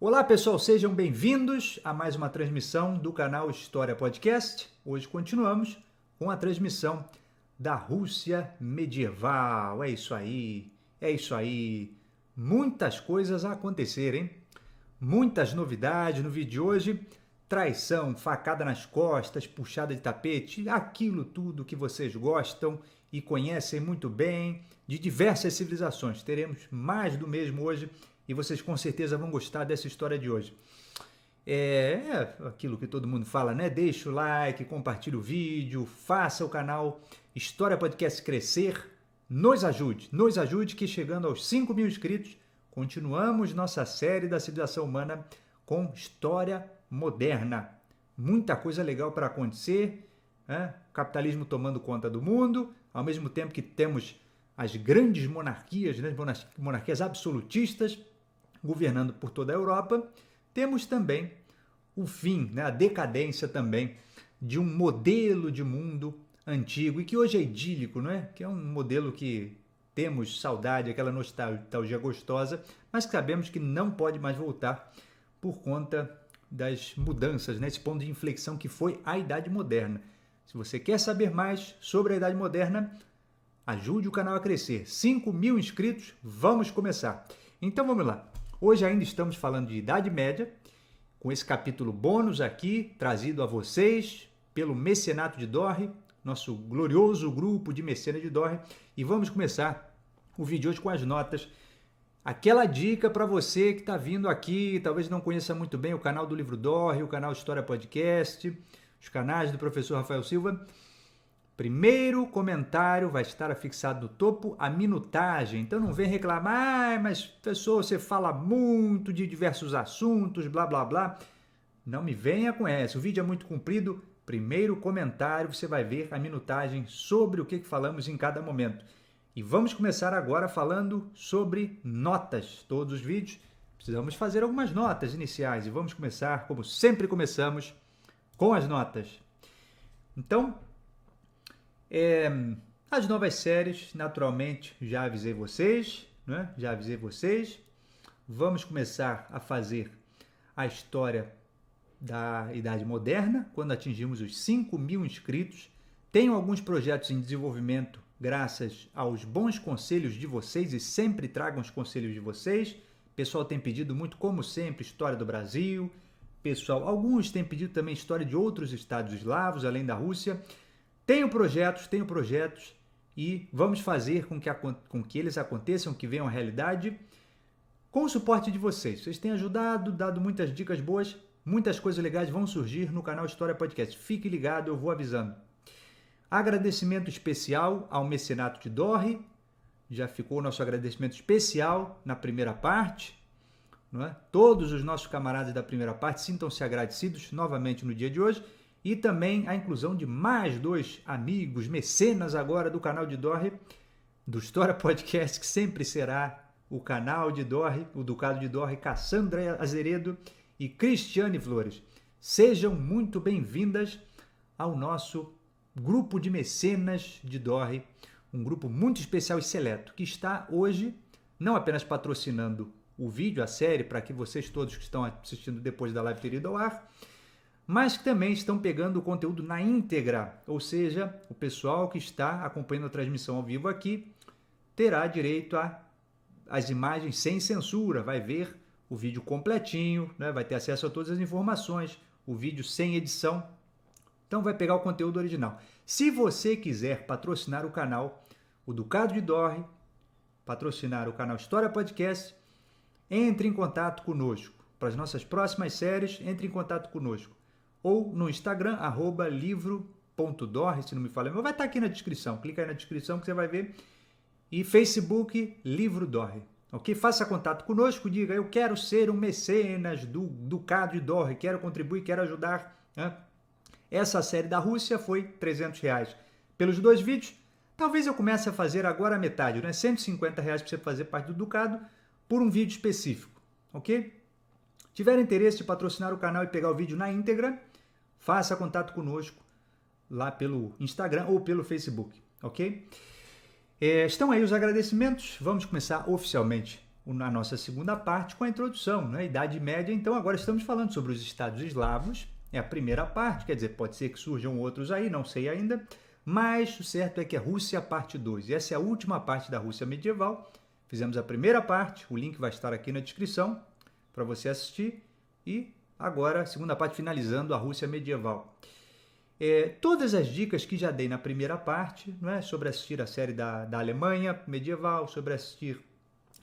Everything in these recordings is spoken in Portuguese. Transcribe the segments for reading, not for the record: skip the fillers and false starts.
Olá pessoal, sejam bem-vindos a mais uma transmissão do canal História Podcast. Hoje continuamos com a transmissão da Rússia medieval. É isso aí. Muitas coisas a acontecerem, muitas novidades no vídeo de hoje. Traição, facada nas costas, puxada de tapete, aquilo tudo que vocês gostam e conhecem muito bem, de diversas civilizações. Teremos mais do mesmo hoje e vocês com certeza vão gostar dessa história de hoje. É aquilo que todo mundo fala, né? Deixa o like, compartilhe o vídeo, faça o canal História Podcast crescer, nos ajude que chegando aos 5.000 inscritos, continuamos nossa série da civilização humana com história moderna. Muita coisa legal para acontecer, né? O capitalismo tomando conta do mundo, ao mesmo tempo que temos as grandes monarquias, né? Monarquias absolutistas, governando por toda a Europa. Temos também o fim, né? A decadência também de um modelo de mundo antigo e que hoje é idílico, não é? Que é um modelo que temos saudade, aquela nostalgia gostosa, mas que sabemos que não pode mais voltar por conta das mudanças, né? Esse ponto de inflexão que foi a Idade Moderna. Se você quer saber mais sobre a Idade Moderna, ajude o canal a crescer. 5.000 inscritos, vamos começar. Então vamos lá. Hoje ainda estamos falando de Idade Média, com esse capítulo bônus aqui, trazido a vocês pelo Mecenato de Dorre, nosso glorioso grupo de mecenas de Dorre. E vamos começar o vídeo hoje com as notas. Aquela dica para você que está vindo aqui, talvez não conheça muito bem o canal do Livro Dorre, o canal História Podcast, os canais do professor Rafael Silva. Primeiro comentário vai estar afixado no topo a minutagem. Então não vem reclamar, mas professor, você fala muito de diversos assuntos, blá blá blá. Não me venha com essa. O vídeo é muito comprido. Primeiro comentário, você vai ver a minutagem sobre o que falamos em cada momento. E vamos começar agora falando sobre notas. Todos os vídeos precisamos fazer algumas notas iniciais. E vamos começar, como sempre começamos, com as notas. Então, as novas séries, naturalmente, já avisei vocês, né? Vamos começar a fazer a história da Idade Moderna, quando atingimos os 5.000 inscritos. Tenho alguns projetos em desenvolvimento graças aos bons conselhos de vocês e sempre tragam os conselhos de vocês. O pessoal tem pedido muito, como sempre, história do Brasil. Alguns têm pedido também história de outros estados eslavos, além da Rússia. Tenho projetos e vamos fazer com que eles aconteçam, que venham à realidade, com o suporte de vocês. Vocês têm ajudado, dado muitas dicas boas, muitas coisas legais vão surgir no canal História Podcast. Fique ligado, eu vou avisando. Agradecimento especial ao Mecenato de Dorre. Já ficou o nosso agradecimento especial na primeira parte. Não é? Todos os nossos camaradas da primeira parte sintam-se agradecidos novamente no dia de hoje. E também a inclusão de mais 2 amigos, mecenas agora do canal de Dorre, do História Podcast, que sempre será o canal de Dorre, o Ducado de Dorre, Cassandra Azeredo e Cristiane Flores. Sejam muito bem-vindas ao nosso grupo de mecenas de Dorre, um grupo muito especial e seleto, que está hoje não apenas patrocinando o vídeo, a série, para que vocês todos que estão assistindo depois da live terem ido ao ar, mas que também estão pegando o conteúdo na íntegra, ou seja, o pessoal que está acompanhando a transmissão ao vivo aqui terá direito às imagens sem censura, vai ver o vídeo completinho, né? Vai ter acesso a todas as informações, o vídeo sem edição, então vai pegar o conteúdo original. Se você quiser patrocinar o canal, o Ducado de Dorre, patrocinar o canal História Podcast, entre em contato conosco. Para as nossas próximas séries, entre em contato conosco. Ou no Instagram, livro.dorre, se não me falha, mas vai estar aqui na descrição. Clica aí na descrição que você vai ver. E Facebook, Livro Dorre. Ok? Faça contato conosco, diga, eu quero ser um mecenas do Ducado de Dorre, quero contribuir, quero ajudar. Né? Essa série da Rússia foi R$300 pelos 2 vídeos. Talvez eu comece a fazer agora a metade, né? R$150 para você fazer parte do Ducado por um vídeo específico. Ok? Tiver interesse de patrocinar o canal e pegar o vídeo na íntegra, faça contato conosco lá pelo Instagram ou pelo Facebook, ok? Estão aí os agradecimentos, vamos começar oficialmente na nossa segunda parte com a introdução, né? Idade Média. Então agora estamos falando sobre os estados eslavos, é a primeira parte, quer dizer, pode ser que surjam outros aí, não sei ainda, mas o certo é que é Rússia parte 2. E essa é a última parte da Rússia medieval. Fizemos a primeira parte, o link vai estar aqui na descrição para você assistir. E agora a segunda parte finalizando a Rússia medieval. Todas as dicas que já dei na primeira parte, não é? Sobre assistir a série da Alemanha medieval, sobre assistir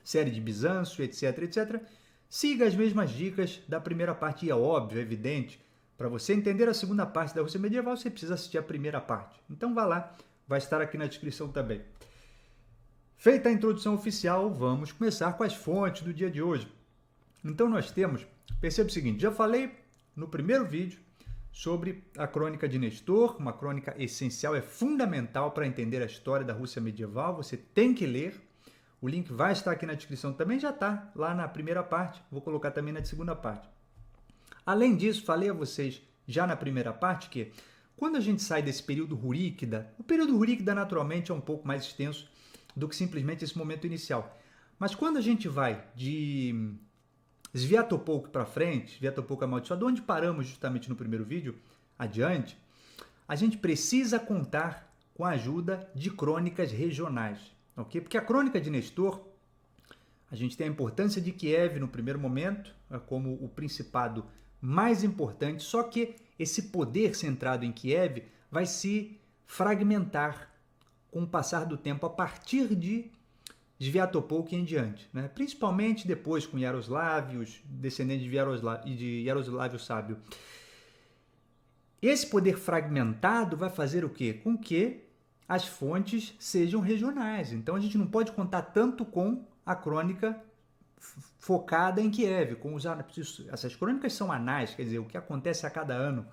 série de Bizâncio, etc, etc. Siga as mesmas dicas da primeira parte, e é óbvio, é evidente, para você entender a segunda parte da Rússia medieval, você precisa assistir a primeira parte. Então vá lá, vai estar aqui na descrição também. Feita a introdução oficial, vamos começar com as fontes do dia de hoje. Então nós temos, perceba o seguinte, já falei no primeiro vídeo sobre a Crônica de Nestor, uma crônica essencial, é fundamental para entender a história da Rússia medieval, você tem que ler. O link vai estar aqui na descrição também, já está lá na primeira parte, vou colocar também na segunda parte. Além disso, falei a vocês já na primeira parte que quando a gente sai desse período Ruríkida, o período Ruríkida naturalmente é um pouco mais extenso do que simplesmente esse momento inicial. Mas quando a gente vai de Sviatopolk para frente, Sviatopolk amaldiçoado, onde paramos justamente no primeiro vídeo, adiante, a gente precisa contar com a ajuda de crônicas regionais. Okay? Porque a crônica de Nestor, a gente tem a importância de Kiev no primeiro momento, como o principado mais importante, só que esse poder centrado em Kiev vai se fragmentar com o passar do tempo a partir de Sviatopolk em diante, né? Principalmente depois com Yaroslavios, descendentes de Yaroslávio Sábio. Esse poder fragmentado vai fazer o quê? Com que as fontes sejam regionais. Então a gente não pode contar tanto com a crônica focada em Kiev. Essas crônicas são anais, quer dizer, o que acontece a cada ano.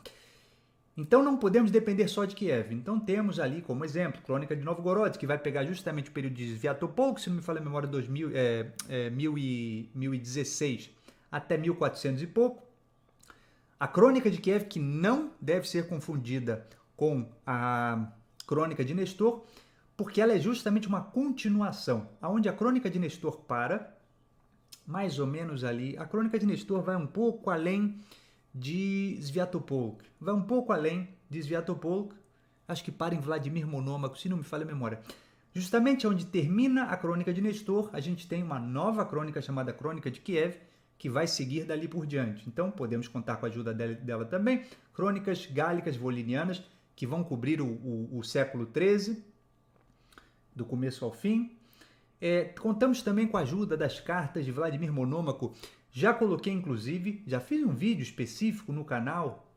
Então não podemos depender só de Kiev. Então temos ali como exemplo Crônica de Novgorod, que vai pegar justamente o período de Sviatopolk, se não me falha a memória, 1016 até 1400 e pouco. A Crônica de Kiev, que não deve ser confundida com a Crônica de Nestor, porque ela é justamente uma continuação, onde a Crônica de Nestor para, mais ou menos ali, a Crônica de Nestor vai um pouco além de Sviatopolk, acho que para em Vladimir Monômaco, se não me falha a memória. Justamente onde termina a Crônica de Nestor, a gente tem uma nova crônica chamada Crônica de Kiev, que vai seguir dali por diante. Então podemos contar com a ajuda dela também. Crônicas gálicas volinianas, que vão cobrir o século XIII, do começo ao fim. Contamos também com a ajuda das cartas de Vladimir Monômaco. Já coloquei, inclusive, já fiz um vídeo específico no canal,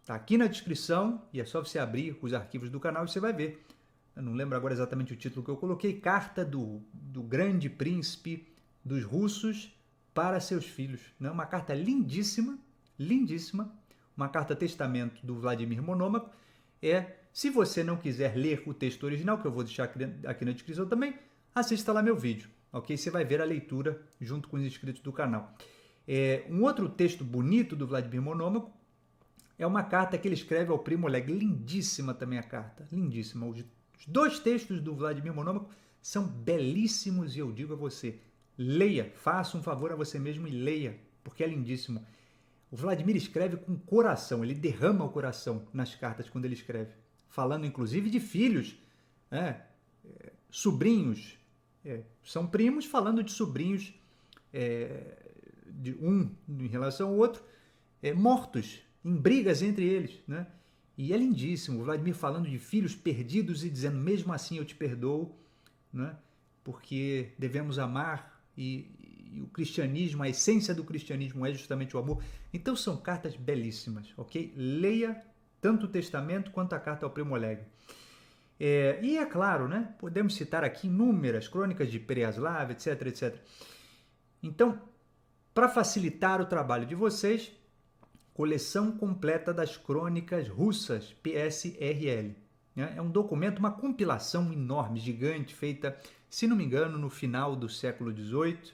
está aqui na descrição, e é só você abrir os arquivos do canal e você vai ver. Eu não lembro agora exatamente o título que eu coloquei, Carta do Grande Príncipe dos Russos para seus filhos. Né? Uma carta lindíssima, lindíssima, uma carta testamento do Vladimir Monômaco. Se você não quiser ler o texto original, que eu vou deixar aqui na descrição também, assista lá meu vídeo, ok? Você vai ver a leitura junto com os inscritos do canal. Um outro texto bonito do Vladimir Monômaco é uma carta que ele escreve ao primo Oleg. Lindíssima também a carta, lindíssima. Os dois textos do Vladimir Monômaco são belíssimos e eu digo a você, leia, faça um favor a você mesmo e leia, porque é lindíssimo. O Vladimir escreve com coração, ele derrama o coração nas cartas quando ele escreve, falando inclusive de filhos, sobrinhos, são primos falando de sobrinhos, de um em relação ao outro, mortos em brigas entre eles, né? E é lindíssimo, o Vladimir falando de filhos perdidos e dizendo, mesmo assim eu te perdoo, né? Porque devemos amar e o cristianismo, a essência do cristianismo é justamente o amor. Então são cartas belíssimas, ok? Leia tanto o testamento quanto a carta ao primo Oleg. E é claro, né? Podemos citar aqui inúmeras crônicas de Pereyaslav, etc, etc. Então, para facilitar o trabalho de vocês, coleção completa das crônicas russas, PSRL. É um documento, uma compilação enorme, gigante, feita, se não me engano, no final do século XVIII,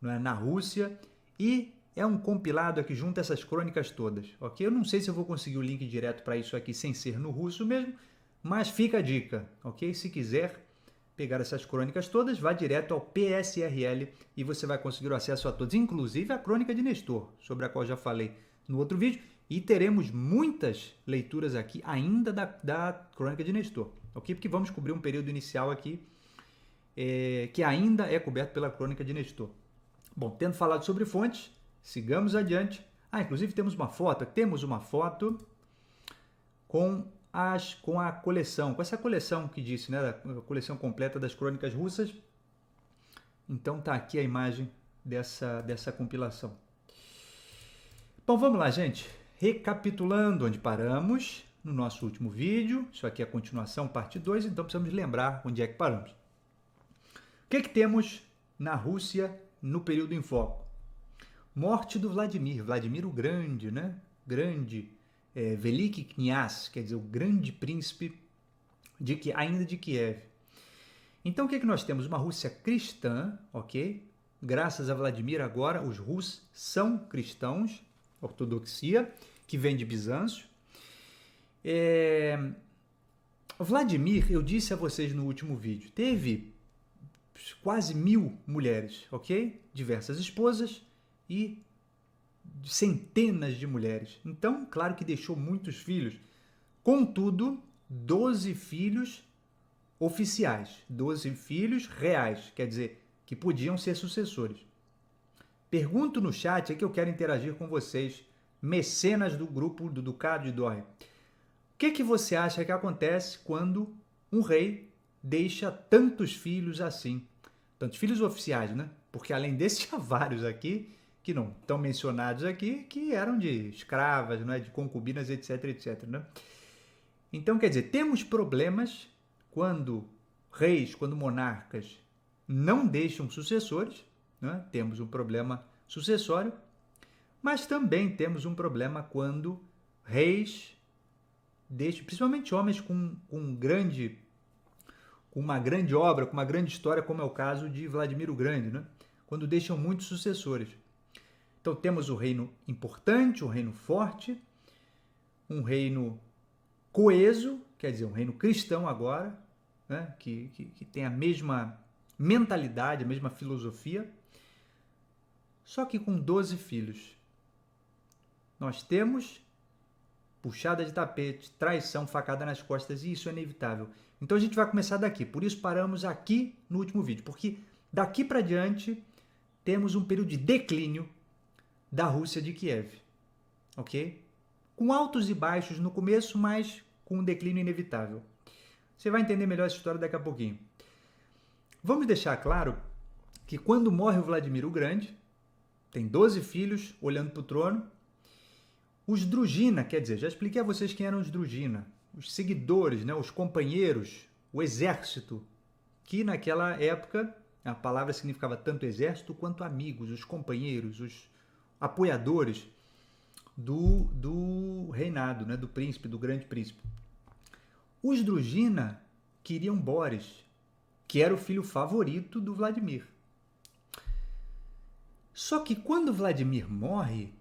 na Rússia, e é um compilado aqui junto essas crônicas todas, ok? Eu não sei se eu vou conseguir o link direto para isso aqui sem ser no russo mesmo, mas fica a dica, ok? Se quiser, pegar essas crônicas todas, vá direto ao PSRL e você vai conseguir o acesso a todos, inclusive a crônica de Nestor, sobre a qual já falei no outro vídeo, e teremos muitas leituras aqui ainda da crônica de Nestor, ok? Porque vamos cobrir um período inicial aqui que ainda é coberto pela crônica de Nestor. Bom, tendo falado sobre fontes, sigamos adiante. Inclusive temos uma foto com a coleção, com essa coleção que disse, né, a coleção completa das crônicas russas. Então tá aqui a imagem dessa compilação. Bom, vamos lá, gente. Recapitulando onde paramos no nosso último vídeo, isso aqui é a continuação, parte 2, então precisamos lembrar onde é que paramos. O que temos na Rússia no período em foco? Morte do Vladimir o Grande, né? Veliki Knyaz, quer dizer, o grande príncipe ainda de Kiev. Então, o que nós temos? Uma Rússia cristã, ok? Graças a Vladimir agora, os russos são cristãos, ortodoxia, que vem de Bizâncio. Vladimir, eu disse a vocês no último vídeo, teve quase 1000 mulheres, ok? Diversas esposas e centenas de mulheres. Então, claro que deixou muitos filhos. Contudo, 12 filhos oficiais, 12 filhos reais, quer dizer, que podiam ser sucessores. Pergunto no chat, é que eu quero interagir com vocês, mecenas do grupo do Ducado de Dória. O que você acha que acontece quando um rei deixa tantos filhos assim? Tantos filhos oficiais, né? Porque além desses, tinha vários aqui que não estão mencionados aqui, que eram de escravas, né, de concubinas, etc, etc. Né? Então, quer dizer, temos problemas quando reis, quando monarcas não deixam sucessores, né? Temos um problema sucessório, mas também temos um problema quando reis deixam, principalmente homens com uma grande obra, com uma grande história, como é o caso de Vladimir o Grande, né? Quando deixam muitos sucessores. Então, temos um reino importante, um reino forte, um reino coeso, quer dizer, um reino cristão agora, né? que tem a mesma mentalidade, a mesma filosofia, só que com 12 filhos. Nós temos puxada de tapete, traição, facada nas costas, e isso é inevitável. Então, a gente vai começar daqui. Por isso, paramos aqui no último vídeo, porque daqui para diante temos um período de declínio da Rússia de Kiev, ok? Com altos e baixos no começo, mas com um declínio inevitável. Você vai entender melhor essa história daqui a pouquinho. Vamos deixar claro que quando morre o Vladimir o Grande, tem 12 filhos olhando para o trono, os Druzhina, quer dizer, já expliquei a vocês quem eram os Druzhina, os seguidores, né, os companheiros, o exército, que naquela época a palavra significava tanto exército quanto amigos, os companheiros, os apoiadores do reinado, né, do príncipe, do grande príncipe. Os Druzhina queriam Boris, que era o filho favorito do Vladimir. Só que quando Vladimir morre,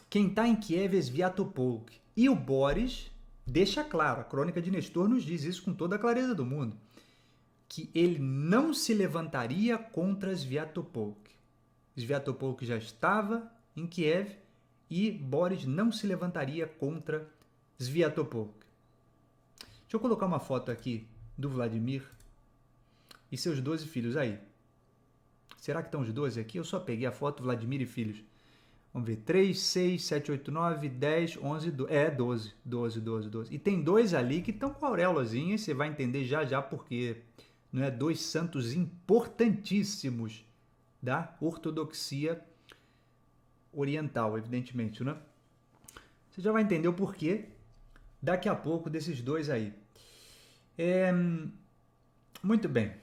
quem está em Kiev é Sviatopolk. E o Boris deixa claro, a crônica de Nestor nos diz isso com toda a clareza do mundo, que ele não se levantaria contra Sviatopolk. Sviatopolk já estava em Kiev e Boris não se levantaria contra Sviatopolk. Deixa eu colocar uma foto aqui do Vladimir e seus 12 filhos aí. Será que estão os 12 aqui? Eu só peguei a foto Vladimir e filhos. Vamos ver, 3, 6, 7, 8, 9, 10, 11, 12. 12. E tem 2 ali que estão com a auréolazinha e você vai entender já por quê. Não é? 2 santos importantíssimos da ortodoxia oriental, evidentemente, né? Você já vai entender o porquê daqui a pouco desses 2 aí. Muito bem.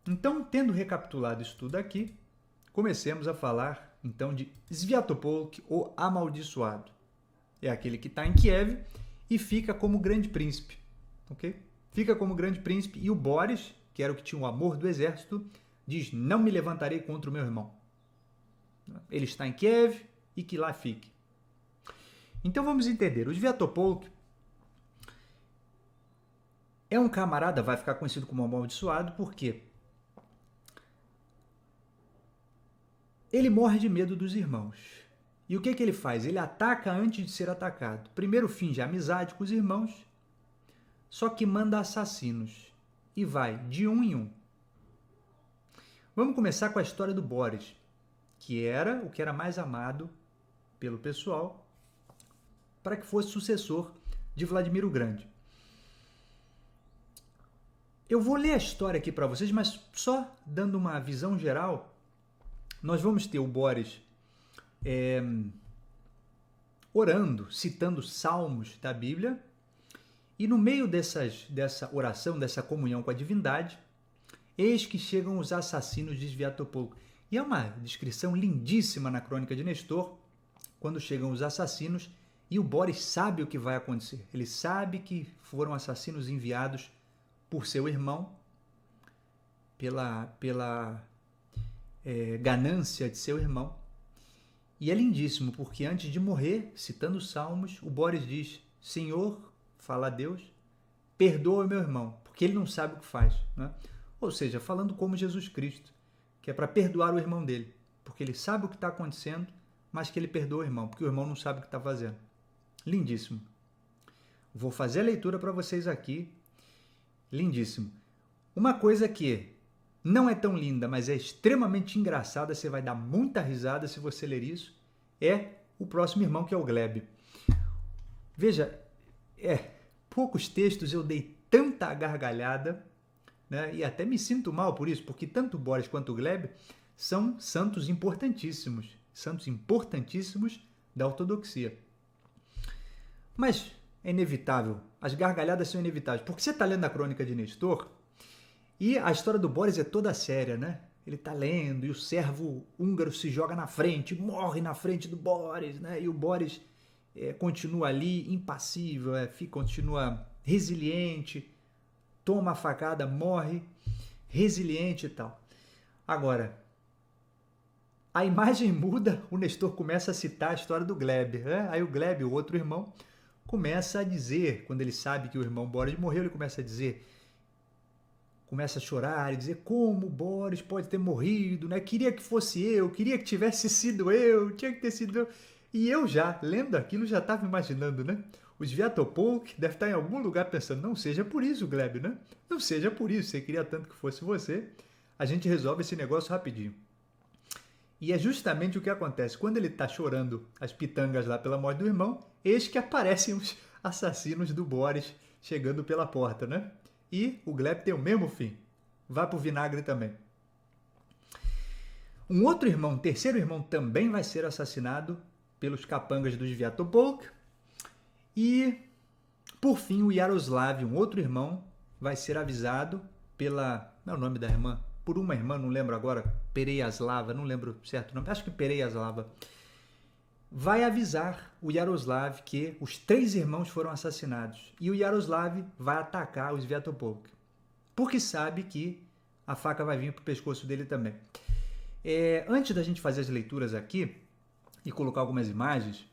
Então, tendo recapitulado isso tudo aqui, comecemos a falar, então, de Sviatopolk, o amaldiçoado. É aquele que está em Kiev e fica como grande príncipe, ok? Fica como grande príncipe e o Boris, que era o que tinha o amor do exército, diz, não me levantarei contra o meu irmão. Ele está em Kiev e que lá fique. Então, vamos entender. O Sviatopolk É um camarada, vai ficar conhecido como amaldiçoado, porque ele morre de medo dos irmãos. E o que ele faz? Ele ataca antes de ser atacado. Primeiro finge amizade com os irmãos, só que manda assassinos. E vai de um em um. Vamos começar com a história do Boris, que era o que era mais amado pelo pessoal para que fosse sucessor de Vladimir o Grande. Eu vou ler a história aqui para vocês, mas só dando uma visão geral. Nós vamos ter o Boris orando, citando salmos da Bíblia, e no meio dessa oração, dessa comunhão com a divindade, eis que chegam os assassinos de Sviatopolk. E é uma descrição lindíssima na crônica de Nestor, quando chegam os assassinos e o Boris sabe o que vai acontecer. Ele sabe que foram assassinos enviados por seu irmão, pela ganância de seu irmão. E é lindíssimo, porque antes de morrer, citando os salmos, o Boris diz: Senhor, fala a Deus, perdoa o meu irmão, porque ele não sabe o que faz. Né? Ou seja, falando como Jesus Cristo, que é para perdoar o irmão dele, porque ele sabe o que está acontecendo, mas que ele perdoa o irmão, porque o irmão não sabe o que está fazendo. Lindíssimo. Vou fazer a leitura para vocês aqui. Lindíssimo. Uma coisa que não é tão linda, mas é extremamente engraçada, você vai dar muita risada se você ler isso, é o próximo irmão, que é o Gleb. Veja, poucos textos eu dei tanta gargalhada, né, e até me sinto mal por isso, porque tanto o Boris quanto o Gleb são santos importantíssimos da ortodoxia. Mas é inevitável, as gargalhadas são inevitáveis, porque você está lendo a crônica de Nestor e a história do Boris é toda séria, né? Ele está lendo e o servo húngaro se joga na frente, morre na frente do Boris, né? E o Boris continua ali impassível, continua resiliente, toma a facada, morre, resiliente e tal. Agora, a imagem muda, o Nestor começa a citar a história do Gleb. Né? Aí o Gleb, o outro irmão, começa a dizer, quando ele sabe que o irmão Boris morreu, ele começa a chorar e dizer como o Boris pode ter morrido, né? Queria que fosse eu, queria que tivesse sido eu, tinha que ter sido eu. E eu já, lendo aquilo, já estava imaginando, né? O Sviatopolk deve estar em algum lugar pensando, não seja por isso, Gleb, né? Não seja por isso, você queria tanto que fosse você, a gente resolve esse negócio rapidinho. E é justamente o que acontece. Quando ele está chorando as pitangas lá pela morte do irmão, eis que aparecem os assassinos do Boris chegando pela porta, né? E o Gleb tem o mesmo fim. Vai pro vinagre também. Um outro irmão, terceiro irmão, também vai ser assassinado pelos capangas do Sviatopolk. E, por fim, o Yaroslav, um outro irmão, vai ser avisado pela... Não é o nome da irmã? Por uma irmã, não lembro agora, Pereiaslava, não lembro certo o nome, acho que Pereiaslava, vai avisar o Yaroslav que os 3 irmãos foram assassinados. E o Yaroslav vai atacar o Sviatopolk, porque sabe que a faca vai vir para o pescoço dele também. Antes da gente fazer as leituras aqui e colocar algumas imagens,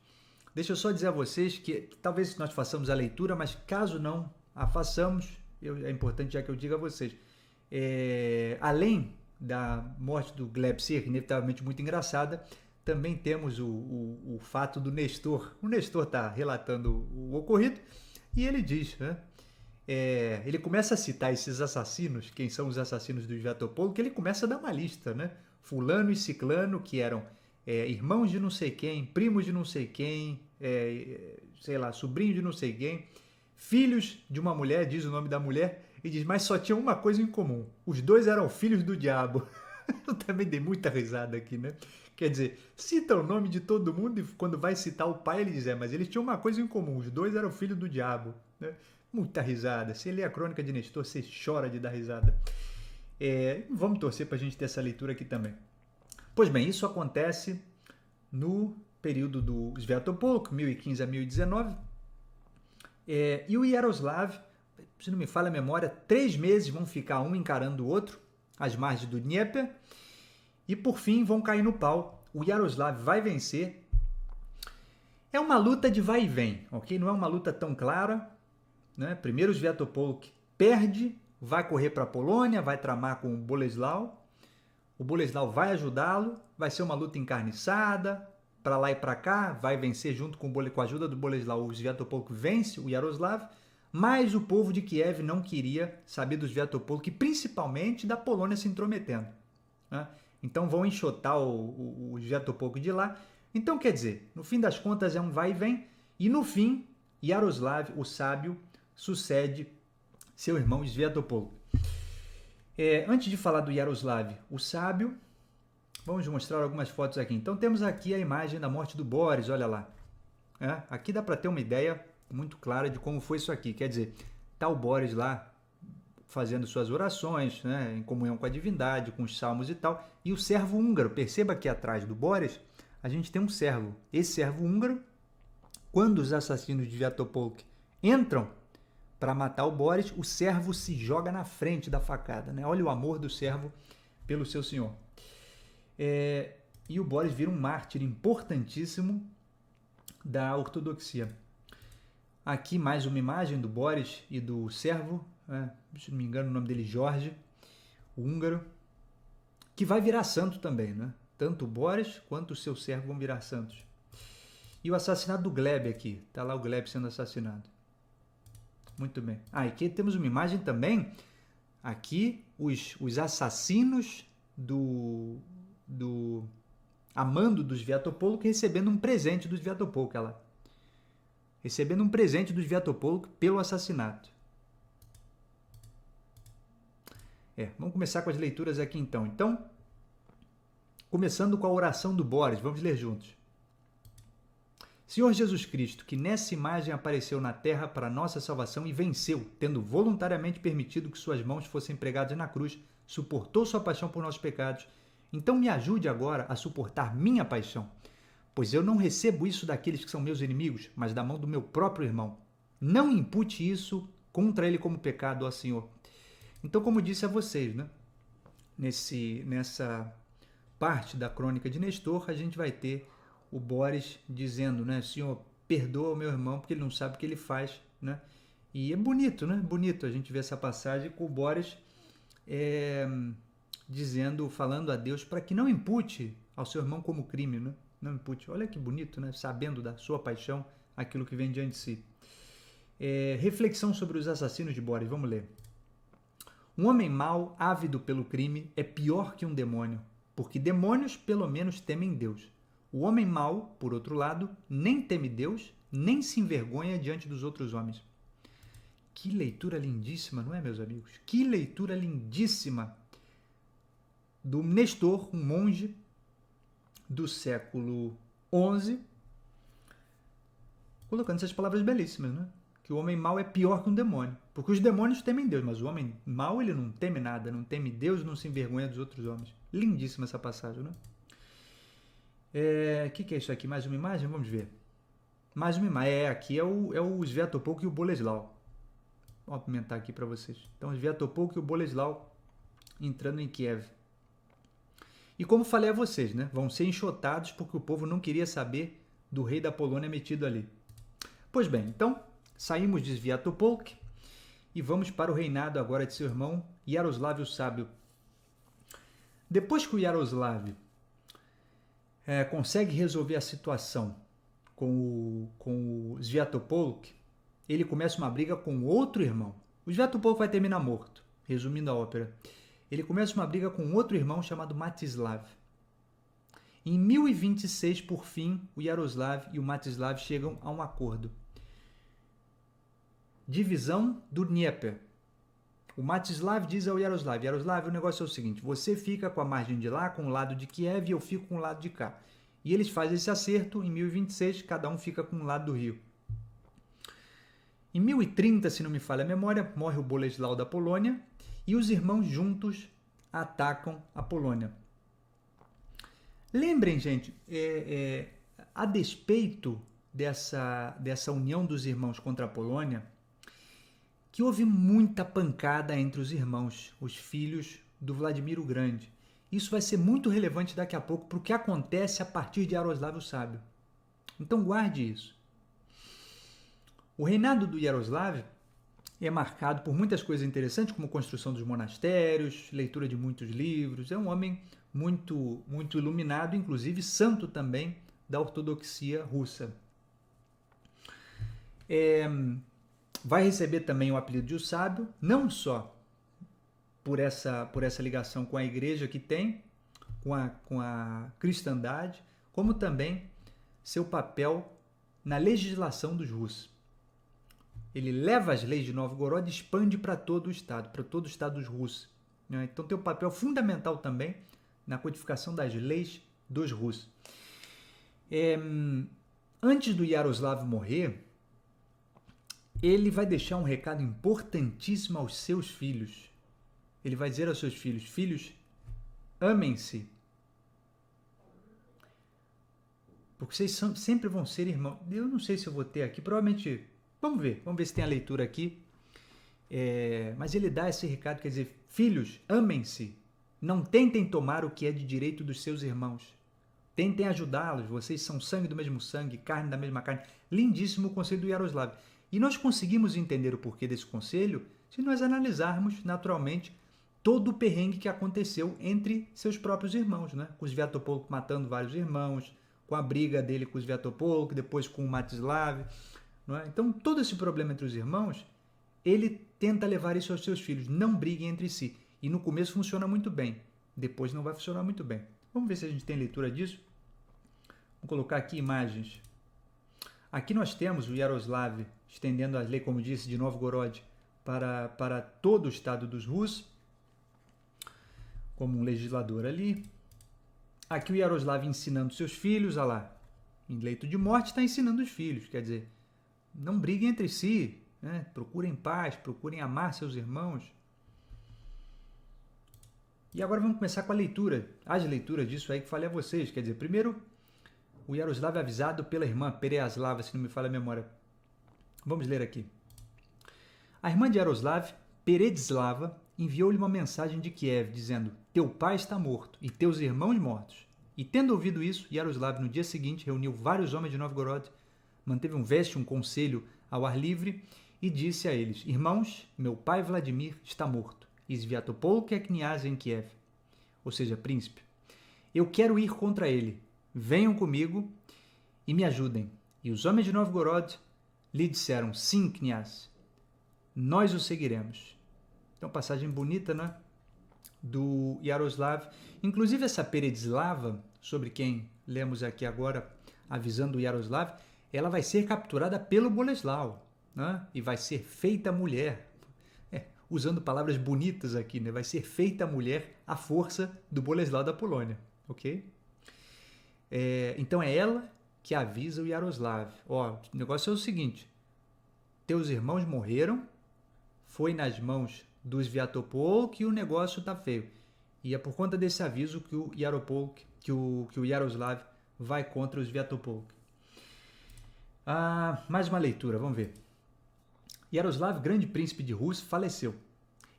deixa eu só dizer a vocês que talvez nós façamos a leitura, mas caso não a façamos, é importante já que eu diga a vocês, além da morte do Gleb ser inevitavelmente muito engraçada, também temos o fato do Nestor. O Nestor está relatando o ocorrido e ele diz, né? Ele começa a citar esses assassinos, quem são os assassinos do Sviatopolk, que ele começa a dar uma lista, né? Fulano e Ciclano, que eram irmãos de não sei quem, primos de não sei quem, sei lá, sobrinhos de não sei quem, filhos de uma mulher, diz o nome da mulher, e diz, mas só tinham uma coisa em comum, os 2 eram filhos do diabo. Eu também dei muita risada aqui, né? Quer dizer, cita o nome de todo mundo e quando vai citar o pai ele diz, mas eles tinham uma coisa em comum, os 2 eram filhos do diabo. Né? Muita risada. Se lê a crônica de Nestor, você chora de dar risada. Vamos torcer para a gente ter essa leitura aqui também. Pois bem, isso acontece no período do Sviatopolk, 1015 a 1019. E o Yaroslav, se não me falha a memória, 3 meses vão ficar um encarando o outro, às margens do Dnieper, e por fim vão cair no pau. O Yaroslav vai vencer. É uma luta de vai e vem, ok? Não é uma luta tão clara, né? Primeiro o Sviatopolk perde, vai correr para a Polônia, vai tramar com o Boleslau vai ajudá-lo, vai ser uma luta encarniçada, para lá e para cá, vai vencer junto com a ajuda do Boleslau, o Sviatopolk vence o Yaroslav, mas o povo de Kiev não queria saber do Sviatopolk, principalmente da Polônia se intrometendo, né? Então vão enxotar o Sviatopolk de lá. Então, quer dizer, no fim das contas é um vai e vem, e no fim, Yaroslav, o sábio, sucede seu irmão Sviatopolk. Antes de falar do Yaroslav, o sábio, vamos mostrar algumas fotos aqui. Então temos aqui a imagem da morte do Boris, olha lá. Aqui dá para ter uma ideia muito clara de como foi isso aqui. Quer dizer, está o Boris lá fazendo suas orações, né, em comunhão com a divindade, com os salmos e tal. E o servo húngaro, perceba que atrás do Boris a gente tem um servo. Esse servo húngaro, quando os assassinos de Sviatopolk entram para matar o Boris, o servo se joga na frente da facada, né? Olha o amor do servo pelo seu senhor. E o Boris vira um mártir importantíssimo da ortodoxia. Aqui mais uma imagem do Boris e do servo, se não me engano o nome dele Jorge, o húngaro, que vai virar santo também, né? Tanto o Boris quanto o seu servo vão virar santos. E o assassinato do Gleb aqui, está lá o Gleb sendo assassinado. Muito bem. E aqui temos uma imagem também, aqui os assassinos a mando do Sviatopolk recebendo um presente do Sviatopolk, olha lá. Recebendo um presente do Sviatopolk pelo assassinato. Vamos começar com as leituras aqui então. Então, começando com a oração do Boris, vamos ler juntos. Senhor Jesus Cristo, que nessa imagem apareceu na terra para nossa salvação e venceu, tendo voluntariamente permitido que suas mãos fossem pregadas na cruz, suportou sua paixão por nossos pecados, então me ajude agora a suportar minha paixão, pois eu não recebo isso daqueles que são meus inimigos, mas da mão do meu próprio irmão. Não impute isso contra ele como pecado, ó Senhor. Então, como disse a vocês, né? Nessa parte da crônica de Nestor, a gente vai ter o Boris dizendo, né, Senhor, perdoa o meu irmão porque ele não sabe o que ele faz, né? E é bonito, né? Bonito a gente ver essa passagem com o Boris falando a Deus para que não impute ao seu irmão como crime, né? Não impute. Olha que bonito, né? Sabendo da sua paixão, aquilo que vem diante de si. Reflexão sobre os assassinos de Boris, vamos ler. Um homem mau, ávido pelo crime, é pior que um demônio, porque demônios pelo menos temem Deus. O homem mau, por outro lado, nem teme Deus, nem se envergonha diante dos outros homens. Que leitura lindíssima, não é, meus amigos? Que leitura lindíssima do Nestor, um monge do século XI, colocando essas palavras belíssimas, né? Que o homem mau é pior que um demônio, porque os demônios temem Deus, mas o homem mau, ele não teme nada, não teme Deus, não se envergonha dos outros homens. Lindíssima essa passagem, né? Que é isso aqui? Mais uma imagem? Vamos ver. Mais uma imagem. Aqui é o Sviatopolk e o Boleslau. Vou aumentar aqui para vocês. Então, o Sviatopolk e o Boleslau entrando em Kiev. E como falei a vocês, né? Vão ser enxotados porque o povo não queria saber do rei da Polônia metido ali. Pois bem, então, saímos de Sviatopolk e vamos para o reinado agora de seu irmão Yaroslav o Sábio. Depois que o Yaroslav consegue resolver a situação com o Sviatopolk, ele começa uma briga com outro irmão. O Sviatopolk vai terminar morto, resumindo a ópera. Ele começa uma briga com outro irmão chamado Matislav. Em 1026, por fim, o Yaroslav e o Matislav chegam a um acordo. Divisão do Dnieper. O Matislav diz ao Yaroslav, Yaroslav, o negócio é o seguinte, você fica com a margem de lá, com o lado de Kiev, e eu fico com o lado de cá. E eles fazem esse acerto, em 1026, cada um fica com um lado do rio. Em 1030, se não me falha a memória, morre o Boleslau da Polônia, e os irmãos juntos atacam a Polônia. Lembrem, gente, a despeito dessa união dos irmãos contra a Polônia, que houve muita pancada entre os irmãos, os filhos do Vladimir o Grande. Isso vai ser muito relevante daqui a pouco para o que acontece a partir de Yaroslav o Sábio. Então guarde isso. O reinado do Yaroslav é marcado por muitas coisas interessantes, como construção dos monastérios, leitura de muitos livros. É um homem muito, muito iluminado, inclusive santo também da ortodoxia russa. Vai receber também o apelido de o sábio, não só por essa ligação com a igreja que tem, com a cristandade, como também seu papel na legislação dos russos. Ele leva as leis de Novgorod e expande para todo o estado dos russos. Então tem um papel fundamental também na codificação das leis dos russos. Antes do Yaroslav morrer, ele vai deixar um recado importantíssimo aos seus filhos. Ele vai dizer aos seus filhos: filhos, amem-se, porque vocês sempre vão ser irmãos. Eu não sei se eu vou ter aqui, provavelmente. Vamos ver se tem a leitura aqui. Mas ele dá esse recado, quer dizer, filhos, amem-se, não tentem tomar o que é de direito dos seus irmãos. Tentem ajudá-los, vocês são sangue do mesmo sangue, carne da mesma carne. Lindíssimo o conselho do Yaroslav. E nós conseguimos entender o porquê desse conselho se nós analisarmos, naturalmente, todo o perrengue que aconteceu entre seus próprios irmãos, né? Com os Sviatopolk matando vários irmãos, com a briga dele com os Sviatopolk, depois com o Mstislav. Não é? Então, todo esse problema entre os irmãos, ele tenta levar isso aos seus filhos. Não briguem entre si. E no começo funciona muito bem. Depois não vai funcionar muito bem. Vamos ver se a gente tem leitura disso. Vou colocar aqui imagens. Aqui nós temos o Yaroslav estendendo a lei, como disse, de Novgorod para todo o estado dos russos, como um legislador ali. Aqui o Yaroslav ensinando seus filhos, olha lá, em leito de morte está ensinando os filhos, quer dizer, não briguem entre si, né? Procurem paz, procurem amar seus irmãos. E agora vamos começar com a leitura, as leituras disso aí que falei a vocês, quer dizer, primeiro o Yaroslav é avisado pela irmã Pereaslava, se não me falha a memória. Vamos ler aqui. A irmã de Yaroslav, Peredzislava, enviou-lhe uma mensagem de Kiev, dizendo: teu pai está morto e teus irmãos mortos. E tendo ouvido isso, Yaroslav no dia seguinte reuniu vários homens de Novgorod, manteve um conselho ao ar livre e disse a eles: irmãos, meu pai Vladimir está morto, e Sviatopolk é kniaz em Kiev, ou seja, príncipe. Eu quero ir contra ele. Venham comigo e me ajudem. E os homens de Novgorod lhe disseram: sim, kniaz, nós o seguiremos. Então, passagem bonita, né? Do Yaroslav. Inclusive, essa Peredzislava, sobre quem lemos aqui agora, avisando o Yaroslav, ela vai ser capturada pelo Boleslau, né? E vai ser feita mulher. Usando palavras bonitas aqui, né? Vai ser feita mulher à força do Boleslau da Polônia, ok? Então, é ela que avisa o Yaroslav. Ó, o negócio é o seguinte: teus irmãos morreram, foi nas mãos dos Sviatopolk e o negócio tá feio. E é por conta desse aviso que o Yaroslav vai contra os Sviatopolk. Mais uma leitura, vamos ver. Yaroslav, grande príncipe de Rus, faleceu.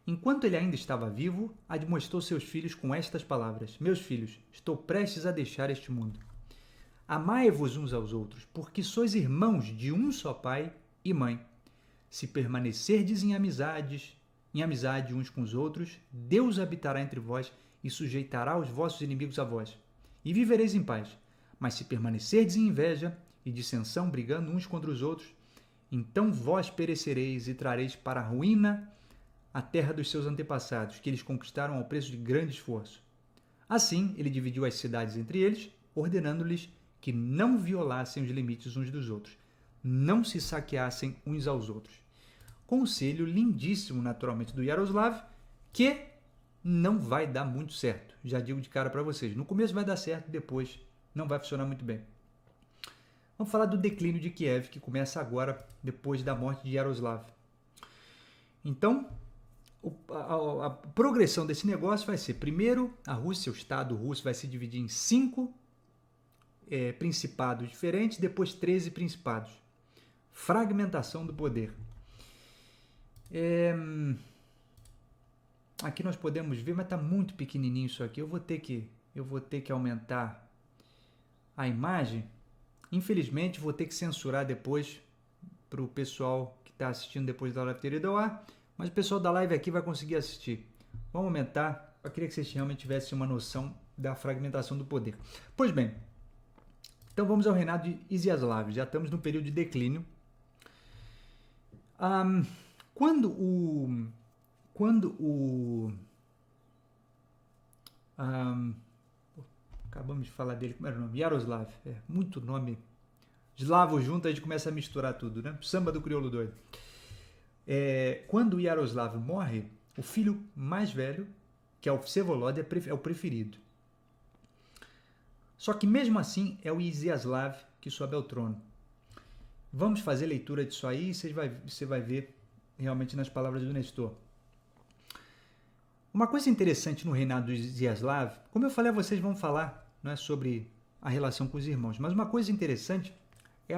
Enquanto ele ainda estava vivo, admoestou seus filhos com estas palavras: meus filhos, estou prestes a deixar este mundo. Amai-vos uns aos outros, porque sois irmãos de um só pai e mãe. Se permanecerdes em amizade uns com os outros, Deus habitará entre vós e sujeitará os vossos inimigos a vós, e vivereis em paz. Mas se permanecerdes em inveja e dissensão, brigando uns contra os outros, então vós perecereis e trareis para a ruína a terra dos seus antepassados, que eles conquistaram ao preço de grande esforço. Assim, ele dividiu as cidades entre eles, ordenando-lhes que não violassem os limites uns dos outros, não se saqueassem uns aos outros. Conselho lindíssimo, naturalmente, do Yaroslav, que não vai dar muito certo. Já digo de cara para vocês. No começo vai dar certo, depois não vai funcionar muito bem. Vamos falar do declínio de Kiev, que começa agora, depois da morte de Yaroslav. Então, a progressão desse negócio vai ser, primeiro, a Rússia, o Estado russo, vai se dividir em 5 principados diferentes, depois 13 principados. Fragmentação do poder. Aqui nós podemos ver, mas está muito pequenininho isso aqui. Eu vou ter que aumentar a imagem. Infelizmente, vou ter que censurar depois para o pessoal que está assistindo depois da live ter ido ao ar, mas o pessoal da live aqui vai conseguir assistir. Vamos aumentar. Eu queria que vocês realmente tivessem uma noção da fragmentação do poder. Pois bem, então vamos ao reinado de Iziaslav. Já estamos no período de declínio. Acabamos de falar dele, como era o nome? Yaroslav. Muito nome. Slavo junto, a gente começa a misturar tudo, né? Samba do crioulo doido. Quando Yaroslav morre, o filho mais velho, que é o Vsevolod, é o preferido. Só que mesmo assim é o Iziaslav que sobe ao trono. Vamos fazer leitura disso aí e você vai ver realmente nas palavras do Nestor. Uma coisa interessante no reinado do Iziaslav, como eu falei a vocês, vamos falar, não é, sobre a relação com os irmãos, mas uma coisa interessante é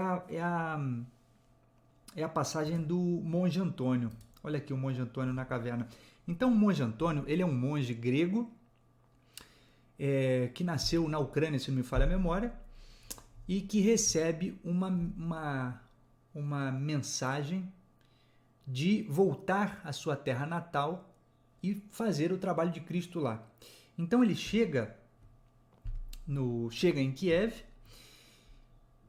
a passagem do monge Antônio. Olha aqui o monge Antônio na caverna. Então o monge Antônio, ele é um monge grego, que nasceu na Ucrânia, se não me falha a memória, e que recebe uma mensagem de voltar à sua terra natal e fazer o trabalho de Cristo lá. Então ele chega em Kiev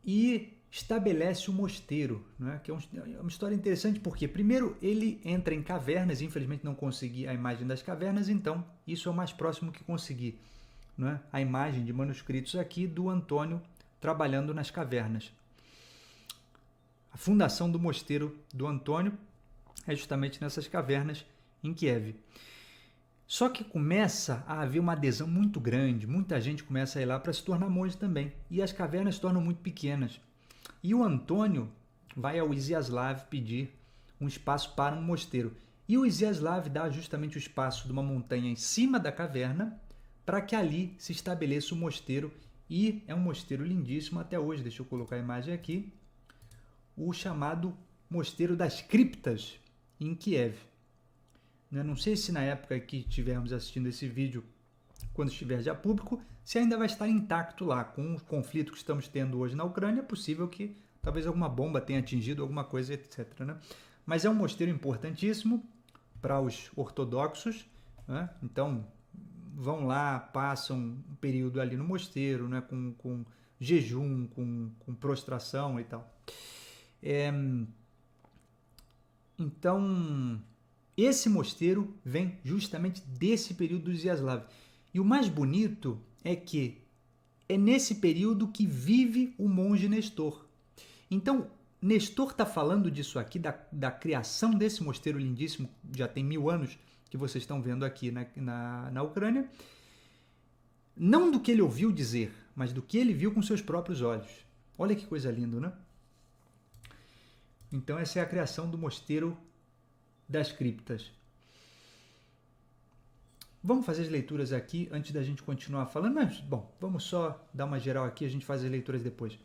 e estabelece o mosteiro, né? Que é uma história interessante porque, primeiro, ele entra em cavernas, infelizmente não consegui a imagem das cavernas, então isso é o mais próximo que consegui, né? A imagem de manuscritos aqui do Antônio trabalhando nas cavernas. A fundação do mosteiro do Antônio é justamente nessas cavernas em Kiev. Só que começa a haver uma adesão muito grande, muita gente começa a ir lá para se tornar monge também, e as cavernas se tornam muito pequenas. E o Antônio vai ao Iziaslav pedir um espaço para um mosteiro. E o Iziaslav dá justamente o espaço de uma montanha em cima da caverna para que ali se estabeleça o mosteiro. E é um mosteiro lindíssimo até hoje. Deixa eu colocar a imagem aqui. O chamado Mosteiro das Criptas, em Kiev. Não sei se na época que estivermos assistindo esse vídeo, quando estiver já público, se ainda vai estar intacto lá. Com o conflito que estamos tendo hoje na Ucrânia, é possível que talvez alguma bomba tenha atingido alguma coisa, etc. Né? Mas é um mosteiro importantíssimo para os ortodoxos, né? Então vão lá, passam um período ali no mosteiro, né? com jejum, com prostração e tal. Então, esse mosteiro vem justamente desse período do Iziaslav. E o mais bonito é que é nesse período que vive o monge Nestor. Então, Nestor está falando disso aqui, da criação desse mosteiro lindíssimo, já tem 1000 anos, que vocês estão vendo aqui na Ucrânia. Não do que ele ouviu dizer, mas do que ele viu com seus próprios olhos. Olha que coisa linda, né? Então, essa é a criação do mosteiro das criptas. Vamos fazer as leituras aqui antes da gente continuar falando, mas, bom, vamos só dar uma geral aqui, a gente faz as leituras depois.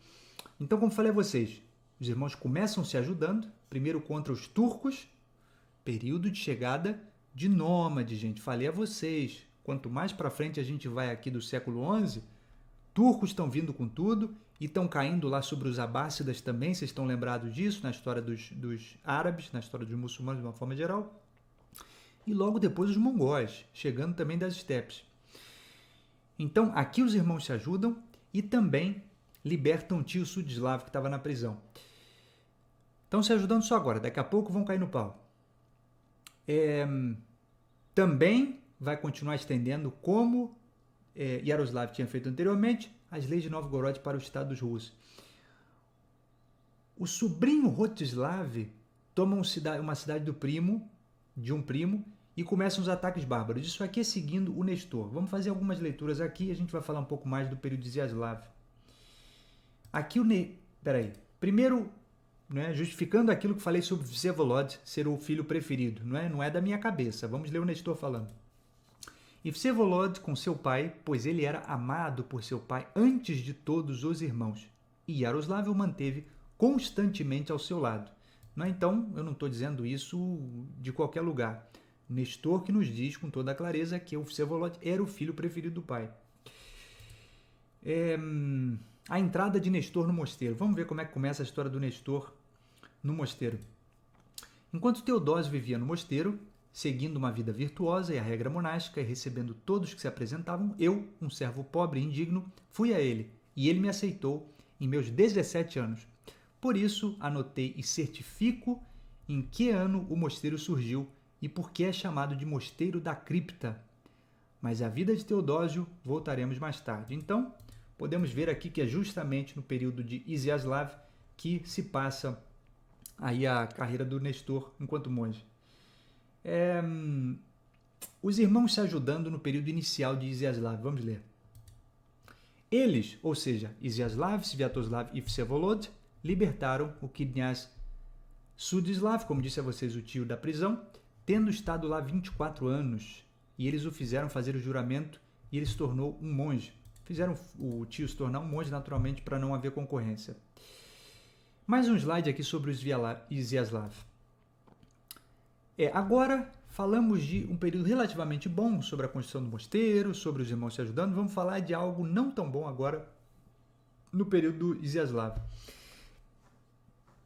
Então, como falei a vocês, os irmãos começam se ajudando, primeiro contra os turcos, período de chegada de nômade, gente. Falei a vocês, quanto mais para frente a gente vai aqui do século XI, turcos estão vindo com tudo e estão caindo lá sobre os abássidas também, vocês estão lembrados disso na história dos árabes, na história dos muçulmanos de uma forma geral. E logo depois os mongóis, chegando também das estepes. Então, aqui os irmãos se ajudam e também libertam o tio Sudislav, que estava na prisão. Estão se ajudando só agora, daqui a pouco vão cair no pau. Também vai continuar estendendo, como Yaroslav tinha feito anteriormente, as leis de Novgorod para o estado dos russos. O sobrinho Rostislav toma uma cidade de um primo, e começam os ataques bárbaros. Isso aqui é seguindo o Nestor. Vamos fazer algumas leituras aqui e a gente vai falar um pouco mais do período de Iziaslav. Aqui primeiro, né, justificando aquilo que falei sobre Vsevolod ser o filho preferido. Não é da minha cabeça. Vamos ler o Nestor falando. E Vsevolod com seu pai, pois ele era amado por seu pai antes de todos os irmãos. E Yaroslav o manteve constantemente ao seu lado. Então, eu não estou dizendo isso de qualquer lugar. Nestor que nos diz com toda a clareza que o Vsevolod era o filho preferido do pai. A entrada de Nestor no mosteiro. Vamos ver como é que começa a história do Nestor no mosteiro. Enquanto Teodósio vivia no mosteiro, seguindo uma vida virtuosa e a regra monástica e recebendo todos que se apresentavam, eu, um servo pobre e indigno, fui a ele, e ele me aceitou em meus 17 anos. Por isso, anotei e certifico em que ano o mosteiro surgiu e por que é chamado de Mosteiro da Cripta. Mas a vida de Teodósio voltaremos mais tarde. Então, podemos ver aqui que é justamente no período de Iziaslav que se passa aí a carreira do Nestor enquanto monge. Os irmãos se ajudando no período inicial de Iziaslav. Vamos ler. Eles, ou seja, Iziaslav, Sviatoslav e Vsevolod, libertaram o Knyaz Sudislav, como disse a vocês, o tio da prisão, tendo estado lá 24 anos. E eles o fizeram fazer o juramento e ele se tornou um monge. Fizeram o tio se tornar um monge naturalmente para não haver concorrência. Mais um slide aqui sobre os Iziaslav. Agora falamos de um período relativamente bom sobre a construção do mosteiro, sobre os irmãos se ajudando. Vamos falar de algo não tão bom agora no período do Iziaslav.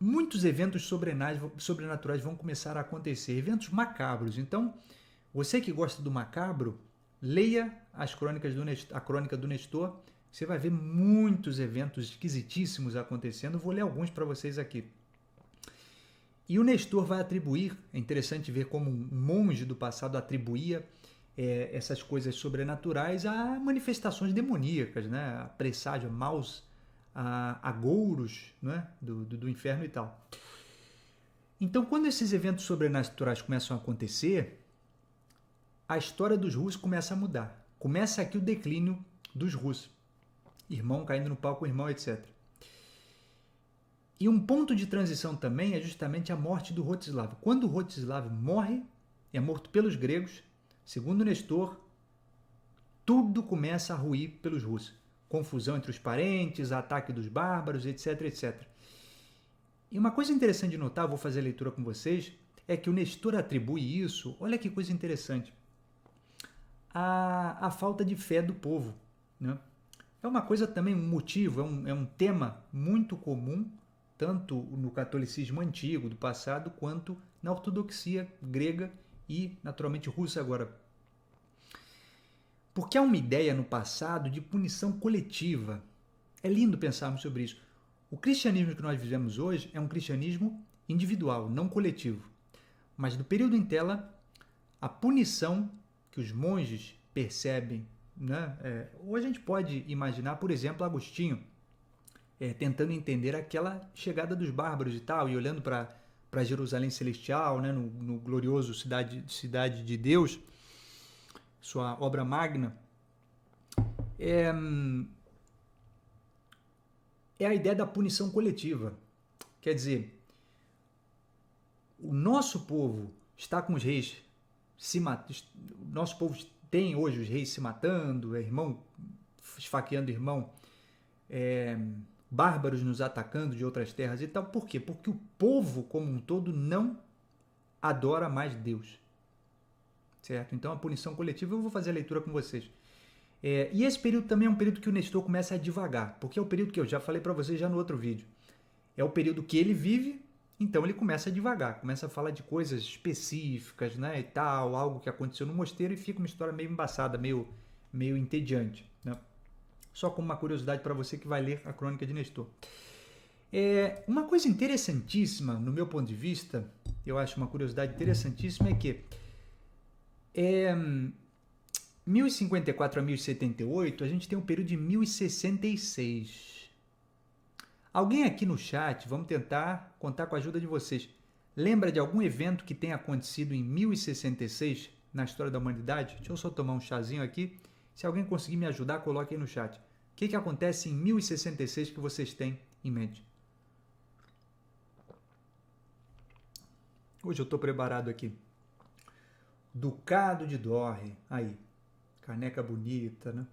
Muitos eventos sobrenaturais vão começar a acontecer, eventos macabros. Então, você que gosta do macabro, leia a crônica do Nestor. Você vai ver muitos eventos esquisitíssimos acontecendo. Vou ler alguns para vocês aqui. E o Nestor vai atribuir, é interessante ver como um monge do passado atribuía essas coisas sobrenaturais a manifestações demoníacas, né? A presságio, a maus agouros, né? do inferno e tal. Então, quando esses eventos sobrenaturais começam a acontecer, a história dos russos começa a mudar. Começa aqui o declínio dos russos. Irmão caindo no pau com irmão, etc. E um ponto de transição também é justamente a morte do Rostislav. Quando o Rostislav morre, é morto pelos gregos, segundo Nestor, tudo começa a ruir pelos russos. Confusão entre os parentes, ataque dos bárbaros, etc, etc. E uma coisa interessante de notar, vou fazer a leitura com vocês, é que o Nestor atribui isso, olha que coisa interessante, a falta de fé do povo, né? É uma coisa também, um motivo, é um tema muito comum, tanto no catolicismo antigo, do passado, quanto na ortodoxia grega e, naturalmente, russa agora. Porque há uma ideia no passado de punição coletiva. É lindo pensarmos sobre isso. O cristianismo que nós vivemos hoje é um cristianismo individual, não coletivo. Mas no período em tela, a punição que os monges percebem, né? Ou a gente pode imaginar, por exemplo, Agostinho, tentando entender aquela chegada dos bárbaros e tal, e olhando para Jerusalém Celestial, né? no glorioso Cidade de Deus, sua obra magna, é a ideia da punição coletiva. Quer dizer, o nosso povo está com os reis nosso povo tem hoje os reis se matando, irmão esfaqueando irmão, bárbaros nos atacando de outras terras e tal. Por quê? Porque o povo como um todo não adora mais Deus. Certo? Então a punição coletiva, eu vou fazer a leitura com vocês. E esse período também é um período que o Nestor começa a divagar, porque é o período que eu já falei para vocês já no outro vídeo. É o período que ele vive, então ele começa a divagar, começa a falar de coisas específicas, né, e tal, algo que aconteceu no mosteiro, e fica uma história meio embaçada, meio entediante, né? Só como uma curiosidade para você que vai ler a crônica de Nestor. Uma coisa interessantíssima, no meu ponto de vista, eu acho uma curiosidade interessantíssima, é que 1054 a 1078, a gente tem um período de 1066. Alguém aqui no chat, vamos tentar contar com a ajuda de vocês, lembra de algum evento que tenha acontecido em 1066 na história da humanidade? Deixa eu só tomar um chazinho aqui. Se alguém conseguir me ajudar, coloque aí no chat. O que acontece em 1066 que vocês têm em mente? Hoje eu estou preparado aqui. Ducado de Dorre. Aí, caneca bonita, né?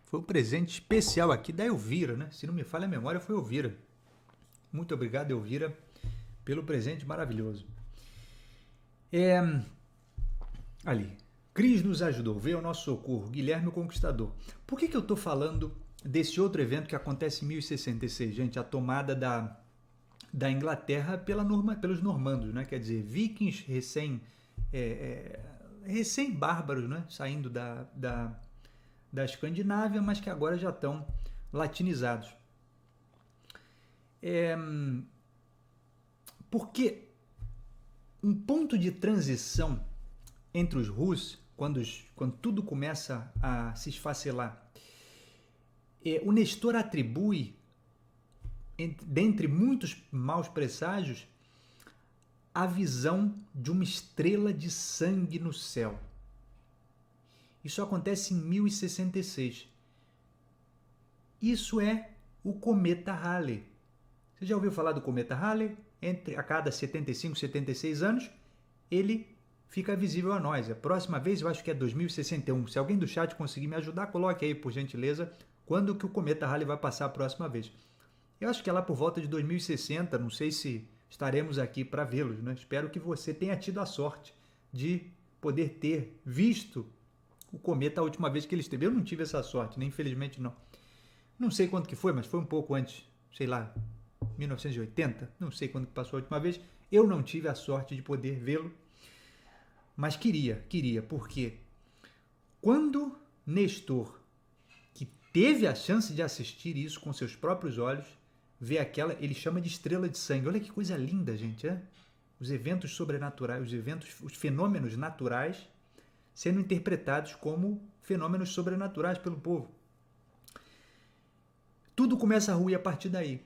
Foi um presente especial aqui da Elvira, né? Se não me falha a memória, foi Elvira. Muito obrigado, Elvira, pelo presente maravilhoso. Ali. Cris nos ajudou, veio ao nosso socorro. Guilherme o Conquistador. Por que eu estou falando desse outro evento que acontece em 1066, gente? A tomada da Inglaterra pelos normandos, né? Quer dizer, vikings recém-bárbaros, né? Saindo da Escandinávia, mas que agora já estão latinizados. Porque um ponto de transição entre os Rus, quando tudo começa a se esfacelar, o Nestor atribui, dentre muitos maus presságios, a visão de uma estrela de sangue no céu. Isso acontece em 1066. Isso é o cometa Halley. Você já ouviu falar do cometa Halley? A cada 75, 76 anos, ele fica visível a nós. A próxima vez, eu acho que é 2061. Se alguém do chat conseguir me ajudar, coloque aí, por gentileza, quando que o cometa Halley vai passar a próxima vez. Eu acho que é lá por volta de 2060, não sei se estaremos aqui para vê-los, né? Espero que você tenha tido a sorte de poder ter visto o cometa a última vez que ele esteve. Eu não tive essa sorte, nem infelizmente não. Não sei quanto que foi, mas foi um pouco antes, sei lá, 1980, não sei quando que passou a última vez. Eu não tive a sorte de poder vê-lo, mas queria, porque quando Nestor, que teve a chance de assistir isso com seus próprios olhos, vê aquela, ele chama de estrela de sangue. Olha que coisa linda, gente, é? Os eventos sobrenaturais, os fenômenos naturais sendo interpretados como fenômenos sobrenaturais pelo povo. Tudo começa a ruir a partir daí.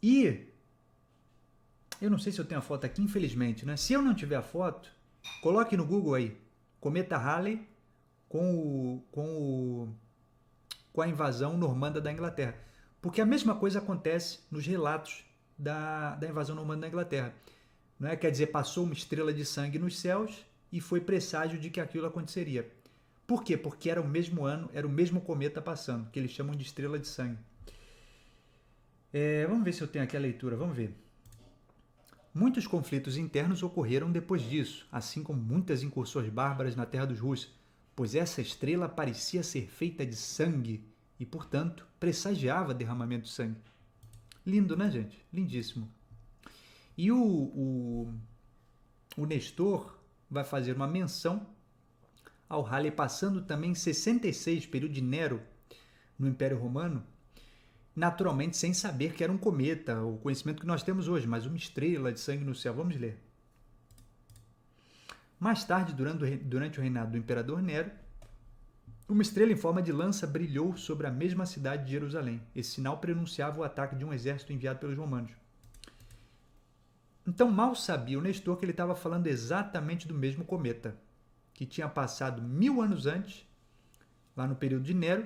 E eu não sei se eu tenho a foto aqui, infelizmente, né? Se eu não tiver a foto, coloque no Google aí, cometa Halley com a invasão normanda da Inglaterra. Porque a mesma coisa acontece nos relatos da invasão normanda da Inglaterra. Não é? Quer dizer, passou uma estrela de sangue nos céus e foi presságio de que aquilo aconteceria. Por quê? Porque era o mesmo ano, era o mesmo cometa passando, que eles chamam de estrela de sangue. Vamos ver se eu tenho aqui a leitura, vamos ver. Muitos conflitos internos ocorreram depois disso, assim como muitas incursões bárbaras na terra dos Rus, pois essa estrela parecia ser feita de sangue e, portanto, pressagiava derramamento de sangue. Lindo, né, gente? Lindíssimo. E o Nestor vai fazer uma menção ao Halley passando também em 66, período de Nero, no Império Romano, naturalmente sem saber que era um cometa, o conhecimento que nós temos hoje, mas uma estrela de sangue no céu. Vamos ler. Mais tarde, durante o reinado do imperador Nero, uma estrela em forma de lança brilhou sobre a mesma cidade de Jerusalém. Esse sinal prenunciava o ataque de um exército enviado pelos romanos. Então, mal sabia o Nestor que ele estava falando exatamente do mesmo cometa, que tinha passado 1000 anos antes, lá no período de Nero,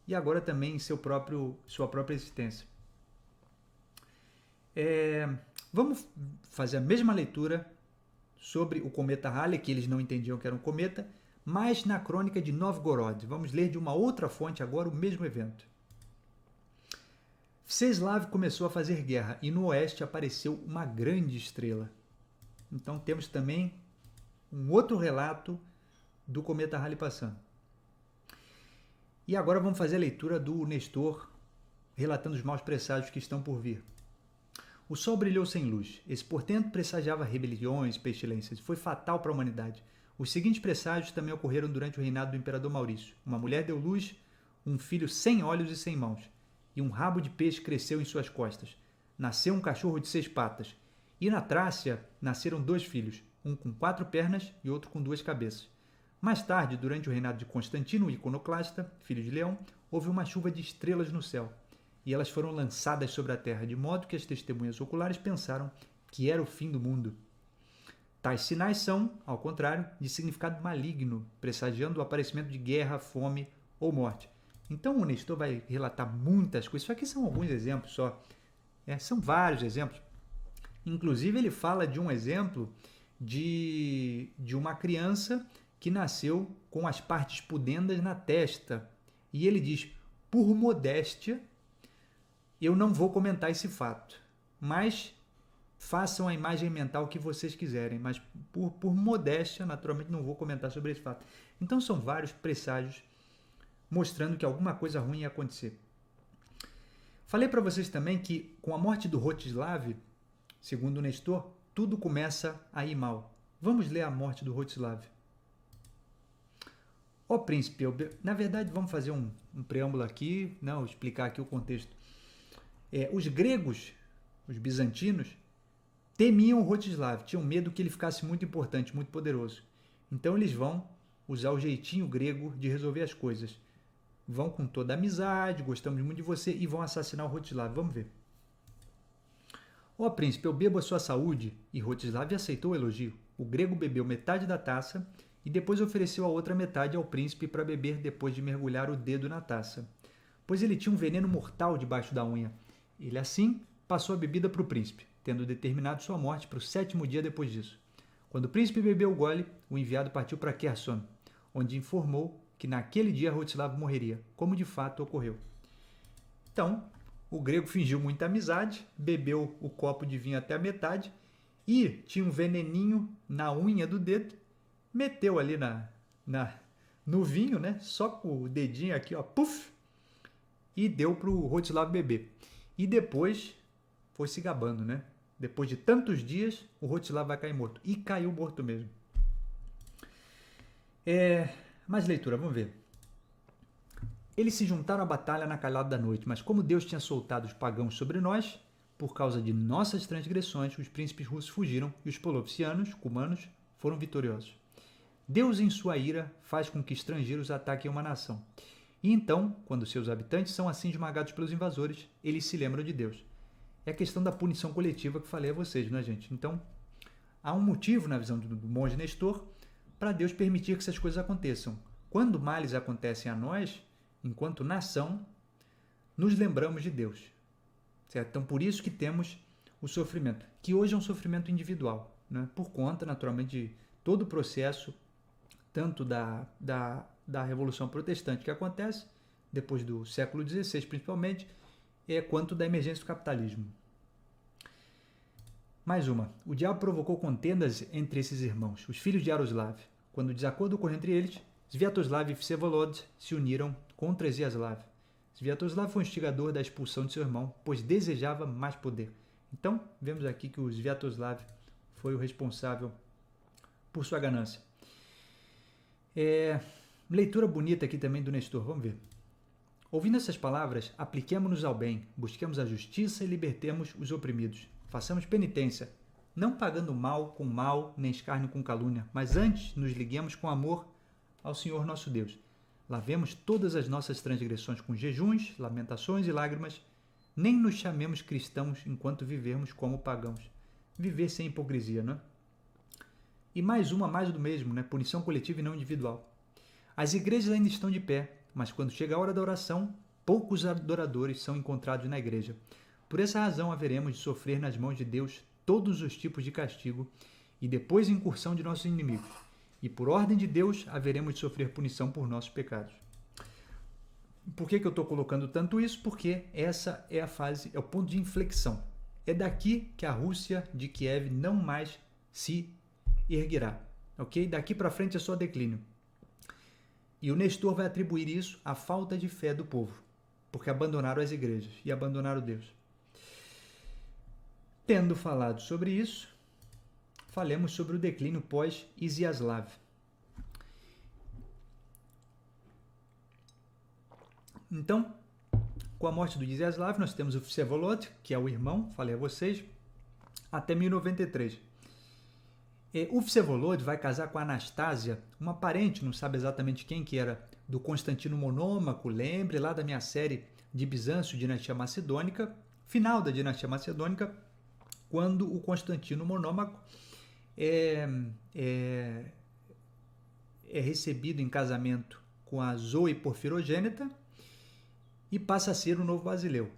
e agora também em sua própria existência. Vamos fazer a mesma leitura sobre o cometa Halley, que eles não entendiam que era um cometa, mas na crônica de Novgorod. Vamos ler de uma outra fonte agora o mesmo evento. Vseslav começou a fazer guerra e no oeste apareceu uma grande estrela. Então temos também um outro relato do cometa Halley passando. E agora vamos fazer a leitura do Nestor, relatando os maus presságios que estão por vir. O sol brilhou sem luz. Esse portento pressagiava rebeliões, pestilências, e foi fatal para a humanidade. Os seguintes presságios também ocorreram durante o reinado do imperador Maurício. Uma mulher deu luz, um filho sem olhos e sem mãos, e um rabo de peixe cresceu em suas costas. Nasceu um cachorro de 6 patas. E na Trácia nasceram 2 filhos, um com 4 pernas e outro com 2 cabeças. Mais tarde, durante o reinado de Constantino, o iconoclasta, filho de Leão, houve uma chuva de estrelas no céu, e elas foram lançadas sobre a terra, de modo que as testemunhas oculares pensaram que era o fim do mundo. Tais sinais são, ao contrário, de significado maligno, pressagiando o aparecimento de guerra, fome ou morte. Então o Nestor vai relatar muitas coisas. Isso aqui são alguns exemplos só. São vários exemplos. Inclusive ele fala de um exemplo de uma criança que nasceu com as partes pudendas na testa. E ele diz, por modéstia, eu não vou comentar esse fato, mas façam a imagem mental que vocês quiserem, mas por modéstia, naturalmente, não vou comentar sobre esse fato. Então são vários presságios mostrando que alguma coisa ruim ia acontecer. Falei para vocês também que com a morte do Rostislav, segundo Nestor, tudo começa a ir mal. Vamos ler a morte do Rostislav. Ó príncipe, na verdade vamos fazer um preâmbulo aqui, não, explicar aqui o contexto. Os gregos, os bizantinos, temiam o Rostislav, tinham medo que ele ficasse muito importante, muito poderoso. Então eles vão usar o jeitinho grego de resolver as coisas. Vão com toda a amizade, gostamos muito de você, e vão assassinar o Rostislav. Vamos ver. Ó príncipe, eu bebo a sua saúde. E Rostislav aceitou o elogio. O grego bebeu metade da taça e depois ofereceu a outra metade ao príncipe para beber depois de mergulhar o dedo na taça, pois ele tinha um veneno mortal debaixo da unha. Ele assim passou a bebida para o príncipe, tendo determinado sua morte para o 7º dia depois disso. Quando o príncipe bebeu o gole, o enviado partiu para Kherson, onde informou que naquele dia Rostislav morreria, como de fato ocorreu. Então, o grego fingiu muita amizade, bebeu o copo de vinho até a metade e tinha um veneninho na unha do dedo, meteu ali no vinho, né? Só com o dedinho aqui, ó, puf, e deu para o Rostislav beber. E depois foi se gabando, né? Depois de tantos dias, o Rostislav vai cair morto. E caiu morto mesmo. Mais leitura, vamos ver. Eles se juntaram à batalha na calada da noite, mas como Deus tinha soltado os pagãos sobre nós, por causa de nossas transgressões, os príncipes russos fugiram e os polopsianos, cumanos, foram vitoriosos. Deus, em sua ira, faz com que estrangeiros ataquem uma nação. E então, quando seus habitantes são assim esmagados pelos invasores, eles se lembram de Deus. É a questão da punição coletiva que falei a vocês, né, gente? Então, há um motivo, na visão do monge Nestor, para Deus permitir que essas coisas aconteçam. Quando males acontecem a nós, enquanto nação, nos lembramos de Deus. Certo? Então, por isso que temos o sofrimento, que hoje é um sofrimento individual, né? Por conta, naturalmente, de todo o processo, tanto da Revolução Protestante que acontece, depois do século XVI principalmente, quanto da emergência do capitalismo. Mais uma. O diabo provocou contendas entre esses irmãos, os filhos de Yaroslav. Quando o desacordo ocorreu entre eles, Sviatoslav e Vsevolod se uniram contra Sviatoslav. Sviatoslav foi o instigador da expulsão de seu irmão, pois desejava mais poder. Então, vemos aqui que o Sviatoslav foi o responsável por sua ganância. Leitura bonita aqui também do Nestor, vamos ver. Ouvindo essas palavras, apliquemo-nos ao bem, busquemos a justiça e libertemos os oprimidos. Façamos penitência, não pagando mal com mal, nem escárnio com calúnia, mas antes nos liguemos com amor ao Senhor nosso Deus. Lavemos todas as nossas transgressões com jejuns, lamentações e lágrimas, nem nos chamemos cristãos enquanto vivermos como pagãos. Viver sem hipocrisia, não é? E mais do mesmo, né? Punição coletiva e não individual. As igrejas ainda estão de pé, mas quando chega a hora da oração, poucos adoradores são encontrados na igreja. Por essa razão haveremos de sofrer nas mãos de Deus todos os tipos de castigo e depois incursão de nossos inimigos. E por ordem de Deus haveremos de sofrer punição por nossos pecados. Por que eu estou colocando tanto isso? Porque essa é a fase, é o ponto de inflexão. É daqui que a Rússia de Kiev não mais se erguerá. Ok? Daqui para frente é só declínio. E o Nestor vai atribuir isso à falta de fé do povo, porque abandonaram as igrejas e abandonaram Deus. Tendo falado sobre isso, falemos sobre o declínio pós-Iziaslav. Então, com a morte do Iziaslav, nós temos o Vsevolod, que é o irmão, falei a vocês, até 1093. O Vsevolod vai casar com a Anastásia, uma parente, não sabe exatamente quem que era, do Constantino Monômaco, lembre lá da minha série de Bizâncio, Dinastia Macedônica, final da Dinastia Macedônica, quando o Constantino Monômaco é recebido em casamento com a Zoe Porfirogênita e passa a ser o novo Basileu.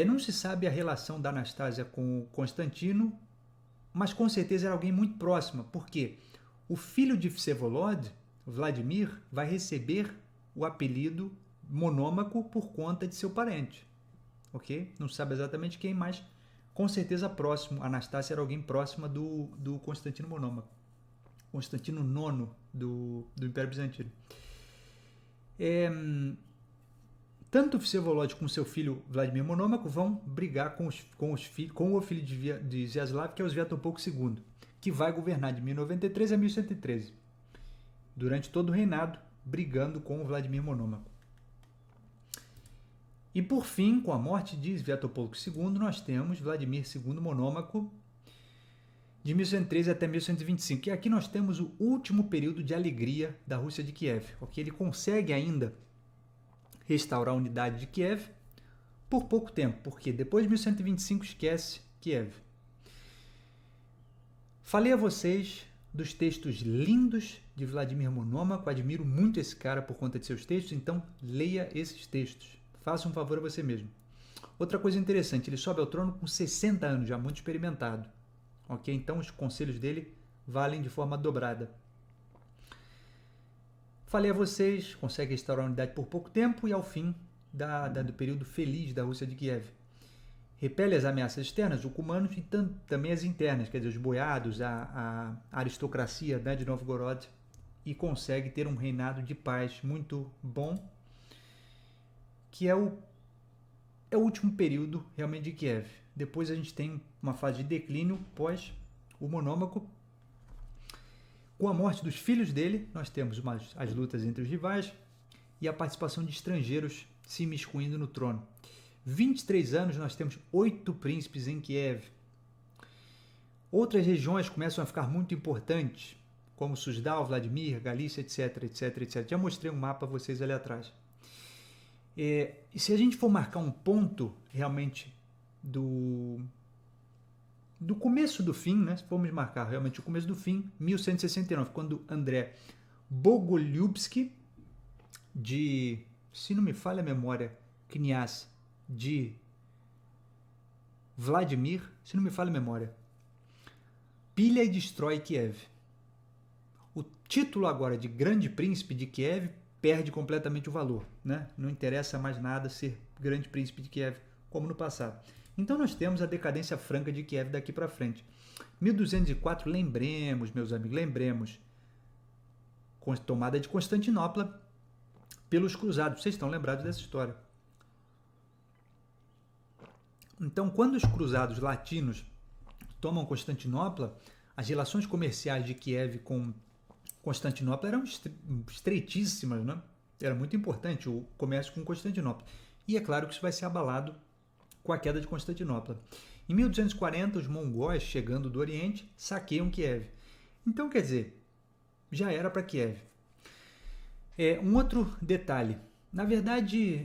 Não se sabe a relação da Anastásia com o Constantino, mas com certeza era alguém muito próxima, porque o filho de Vsevolod, Vladimir, vai receber o apelido Monômaco por conta de seu parente. Ok? Não sabe exatamente quem, mas com certeza próximo. Anastácia era alguém próxima do Constantino Monômaco. Constantino IX do Império Bizantino. tanto Vsevolod como seu filho Vladimir Monômaco vão brigar com o filho de Vyacheslav, que é o Sviatopolk II, que vai governar de 1093 a 1113, durante todo o reinado, brigando com o Vladimir Monômaco. E por fim, com a morte de Sviatopolk II, nós temos Vladimir II Monômaco, de 1113 até 1125. E aqui nós temos o último período de alegria da Rússia de Kiev. Okay? Ele consegue ainda restaurar a unidade de Kiev por pouco tempo, porque depois de 1125 esquece Kiev. Falei a vocês dos textos lindos de Vladimir Monômaco, admiro muito esse cara por conta de seus textos, então leia esses textos, faça um favor a você mesmo. Outra coisa interessante, ele sobe ao trono com 60 anos, já muito experimentado. Ok? Então os conselhos dele valem de forma dobrada. Falei a vocês, consegue restaurar a unidade por pouco tempo e ao fim do período feliz da Rússia de Kiev. Repele as ameaças externas, os cumanos, e também as internas, quer dizer, os boiados, a aristocracia, né, de Novgorod, e consegue ter um reinado de paz muito bom, que é o último período realmente de Kiev. Depois a gente tem uma fase de declínio pós o Monômaco. Com a morte dos filhos dele, nós temos as lutas entre os rivais e a participação de estrangeiros se imiscuindo no trono. 23 anos, nós temos 8 príncipes em Kiev. Outras regiões começam a ficar muito importantes, como Suzdal, Vladimir, Galícia, etc, etc, etc. Já mostrei um mapa a vocês ali atrás. E se a gente for marcar um ponto realmente do começo do fim, né? Se formos marcar realmente o começo do fim, 1169, quando André Bogolyubsky, se não me falha a memória, Knyaz de Vladimir, se não me falha a memória, pilha e destrói Kiev. O título agora de Grande Príncipe de Kiev perde completamente o valor, né? Não interessa mais nada ser Grande Príncipe de Kiev como no passado. Então nós temos a decadência franca de Kiev daqui para frente. 1204, lembremos, meus amigos, lembremos, tomada de Constantinopla pelos cruzados. Vocês estão lembrados dessa história. Então, quando os cruzados latinos tomam Constantinopla, as relações comerciais de Kiev com Constantinopla eram estreitíssimas, né? Era muito importante o comércio com Constantinopla. E é claro que isso vai ser abalado com a queda de Constantinopla. Em 1240, os mongóis, chegando do Oriente, saqueiam Kiev. Então, quer dizer, já era para Kiev. Um outro detalhe, na verdade,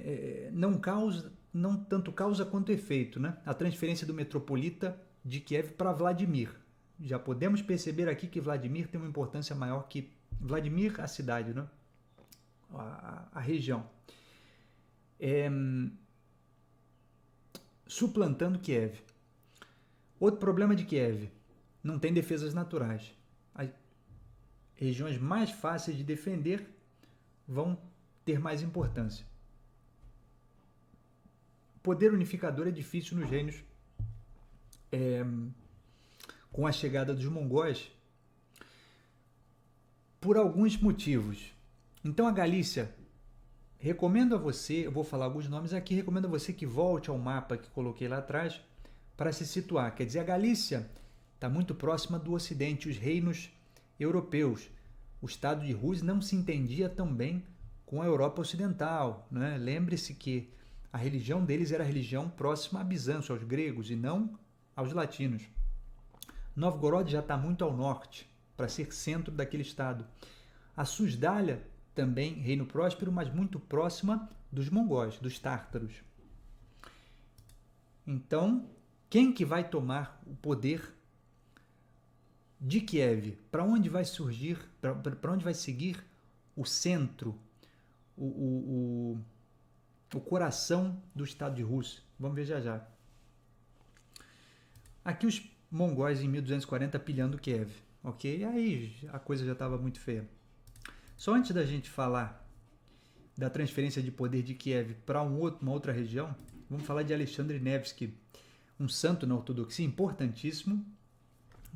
não tanto causa quanto efeito, né? A transferência do metropolita de Kiev para Vladimir. Já podemos perceber aqui que Vladimir tem uma importância maior que Vladimir, a cidade, né? A região. Suplantando Kiev. Outro problema de Kiev, não tem defesas naturais. As regiões mais fáceis de defender vão ter mais importância. O poder unificador é difícil nos reinos com a chegada dos mongóis por alguns motivos. Então a Galícia, recomendo a você, eu vou falar alguns nomes aqui, recomendo a você que volte ao mapa que coloquei lá atrás para se situar. Quer dizer, a Galícia está muito próxima do Ocidente, os reinos europeus. O Estado de Rus não se entendia tão bem com a Europa Ocidental, né? Lembre-se que a religião deles era a religião próxima a Bizâncio, aos gregos, e não aos latinos. Novgorod já está muito ao norte, para ser centro daquele estado. A Susdália, também reino próspero, mas muito próxima dos mongóis, dos tártaros. Então, quem que vai tomar o poder de Kiev? Para onde vai surgir, para onde vai seguir o centro, o coração do Estado de Rus? Vamos ver já já. Aqui os mongóis em 1240 pilhando Kiev, ok? E aí a coisa já estava muito feia. Só antes da gente falar da transferência de poder de Kiev para uma outra região, vamos falar de Alexandre Nevsky, um santo na ortodoxia importantíssimo,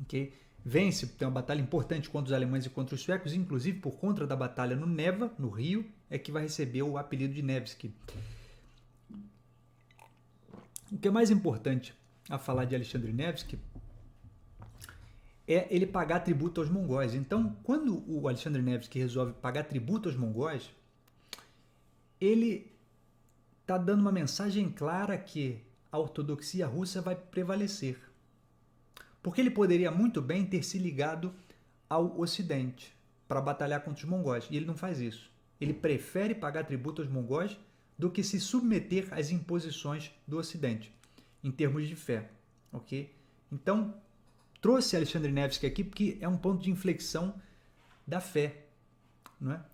ok? Vence, tem uma batalha importante contra os alemães e contra os suecos, inclusive por conta da batalha no Neva, no Rio, é que vai receber o apelido de Nevsky. O que é mais importante a falar de Alexandre Nevsky é ele pagar tributo aos mongóis. Então, quando o Alexandre Nevsky resolve pagar tributo aos mongóis, ele está dando uma mensagem clara que a ortodoxia russa vai prevalecer. Porque ele poderia muito bem ter se ligado ao Ocidente para batalhar contra os mongóis, e ele não faz isso. Ele prefere pagar tributo aos mongóis do que se submeter às imposições do Ocidente, em termos de fé. Ok? Então, trouxe Alexandre Nevsky aqui porque é um ponto de inflexão da fé. Não é?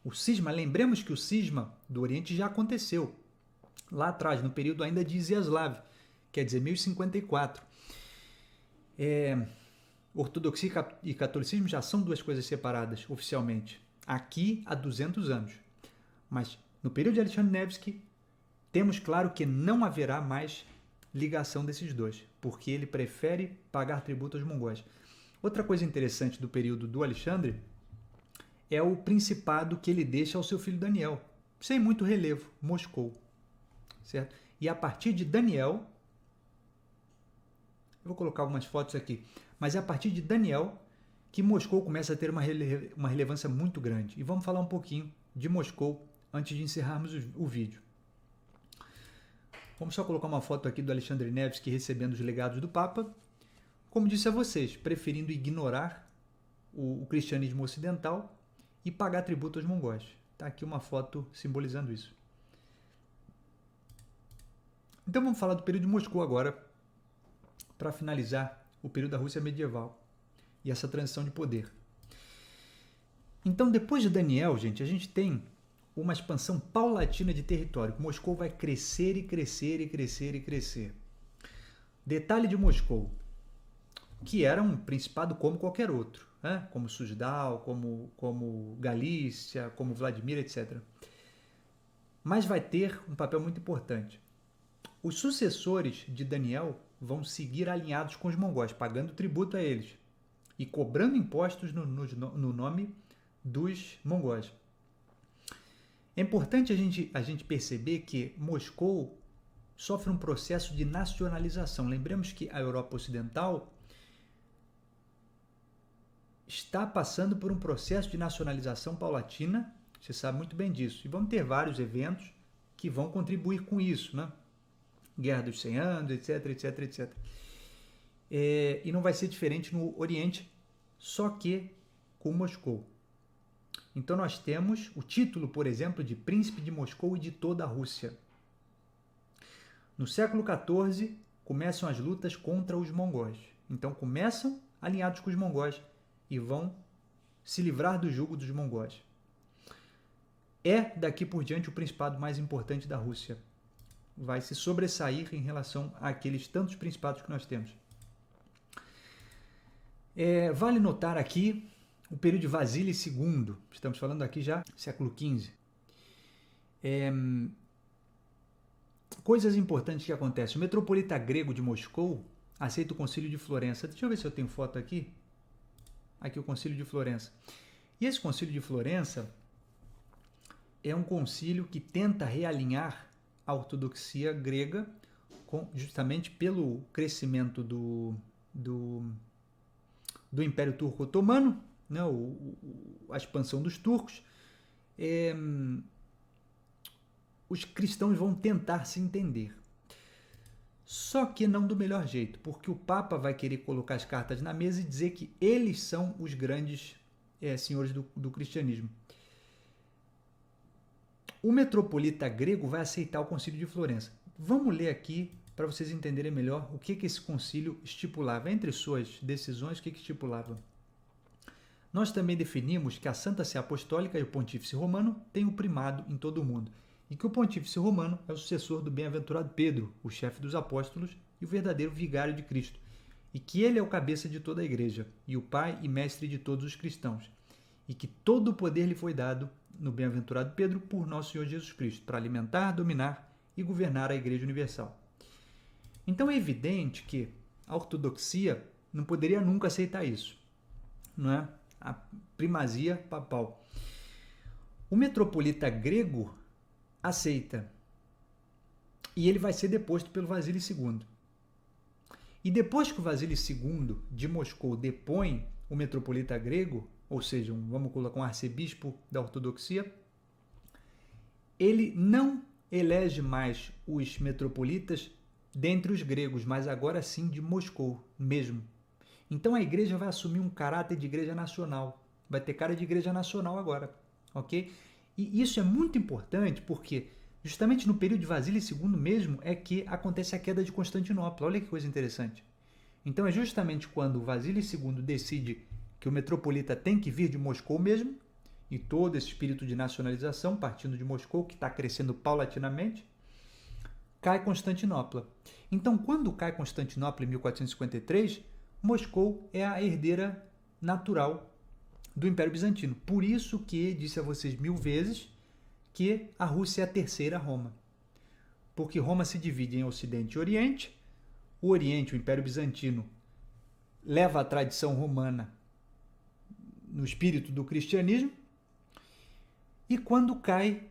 O cisma, lembremos que o cisma do Oriente já aconteceu, lá atrás, no período ainda de Iziaslav, quer dizer, 1054. Ortodoxia e catolicismo já são duas coisas separadas, oficialmente. Aqui, há 200 anos. Mas, no período de Alexandre Nevsky, temos claro que não haverá mais ligação desses dois, porque ele prefere pagar tributo aos mongóis. Outra coisa interessante do período do Alexandre é o principado que ele deixa ao seu filho Daniel, sem muito relevo, Moscou. Certo? E a partir de Daniel, eu vou colocar algumas fotos aqui, mas é a partir de Daniel que Moscou começa a ter uma relevância muito grande. E vamos falar um pouquinho de Moscou antes de encerrarmos o vídeo. Vamos só colocar uma foto aqui do Alexandre Nevsky recebendo os legados do Papa. Como disse a vocês, preferindo ignorar o cristianismo ocidental e pagar tributo aos mongóis. Está aqui uma foto simbolizando isso. Então vamos falar do período de Moscou agora, para finalizar o período da Rússia medieval e essa transição de poder. Então, depois de Daniel, gente, a gente tem uma expansão paulatina de território. Moscou vai crescer e crescer e crescer e crescer. Detalhe de Moscou, que era um principado como qualquer outro, né? Como Suzdal, como Galícia, como Vladimir, etc. Mas vai ter um papel muito importante. Os sucessores de Daniel vão seguir alinhados com os mongóis, pagando tributo a eles e cobrando impostos no nome dos mongóis. É importante a gente perceber que Moscou sofre um processo de nacionalização. Lembremos que a Europa Ocidental está passando por um processo de nacionalização paulatina, você sabe muito bem disso. E vão ter vários eventos que vão contribuir com isso, né? Guerra dos 100 anos, etc, etc, etc. E não vai ser diferente no Oriente, só que com Moscou. Então nós temos o título, por exemplo, de Príncipe de Moscou e de toda a Rússia. No século XIV, começam as lutas contra os mongóis. Então começam alinhados com os mongóis e vão se livrar do jugo dos mongóis. É, daqui por diante, o principado mais importante da Rússia. Vai se sobressair em relação àqueles tantos principados que nós temos. Vale notar aqui o período de Vasílio II, estamos falando aqui já século XV. Coisas importantes que acontecem. O metropolita grego de Moscou aceita o Concílio de Florença. Deixa eu ver se eu tenho foto aqui. Aqui o Concílio de Florença. E esse Concílio de Florença é um concílio que tenta realinhar a ortodoxia grega, justamente pelo crescimento do Império Turco Otomano, né, a expansão dos turcos. Os cristãos vão tentar se entender. Só que não do melhor jeito, porque o Papa vai querer colocar as cartas na mesa e dizer que eles são os grandes senhores do cristianismo. O metropolita grego vai aceitar o Concílio de Florença. Vamos ler aqui para vocês entenderem melhor o que esse concílio estipulava. Entre suas decisões, o que estipulava? Nós também definimos que a Santa Sé Apostólica e o Pontífice Romano têm o primado em todo o mundo, e que o Pontífice Romano é o sucessor do bem-aventurado Pedro, o chefe dos apóstolos e o verdadeiro vigário de Cristo, e que ele é o cabeça de toda a Igreja, e o pai e mestre de todos os cristãos, e que todo o poder lhe foi dado no bem-aventurado Pedro por nosso Senhor Jesus Cristo, para alimentar, dominar e governar a Igreja Universal. Então é evidente que a ortodoxia não poderia nunca aceitar isso, não é? A primazia papal. O metropolita grego aceita. e ele vai ser deposto pelo Vasílio II. E depois que o Vasílio II de Moscou depõe o metropolita grego, ou seja, vamos colocar um arcebispo da ortodoxia, ele não elege mais os metropolitas dentre os gregos, mas agora sim de Moscou mesmo. Então a igreja vai assumir um caráter de igreja nacional, vai ter cara de igreja nacional agora, ok? E isso é muito importante porque justamente no período de Vasílio II mesmo é que acontece a queda de Constantinopla. Olha que coisa interessante. Então é justamente quando Vasílio II decide que o metropolita tem que vir de Moscou mesmo, e todo esse espírito de nacionalização partindo de Moscou, que está crescendo paulatinamente, cai Constantinopla. Então, quando cai Constantinopla em 1453, Moscou é a herdeira natural do Império Bizantino. Por isso que disse a vocês 1000 vezes que a Rússia é a terceira Roma. Porque Roma se divide em Ocidente e Oriente. O Oriente, o Império Bizantino, leva a tradição romana no espírito do cristianismo. E quando cai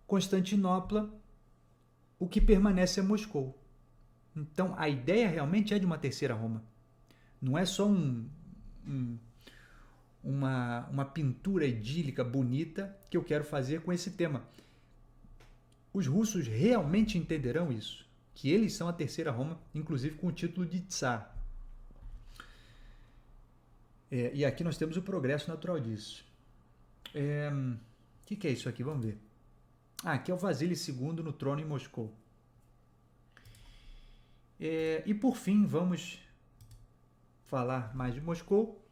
Constantinopla, o que permanece é Moscou. Então, a ideia realmente é de uma terceira Roma. Não é só uma pintura idílica, bonita, que eu quero fazer com esse tema. Os russos realmente entenderão isso, que eles são a terceira Roma, inclusive com o título de Tsar. E aqui nós temos o progresso natural disso. O que é isso aqui? Vamos ver. Aqui é o Vasílio II no trono em Moscou. E por fim, vamos falar mais de Moscou.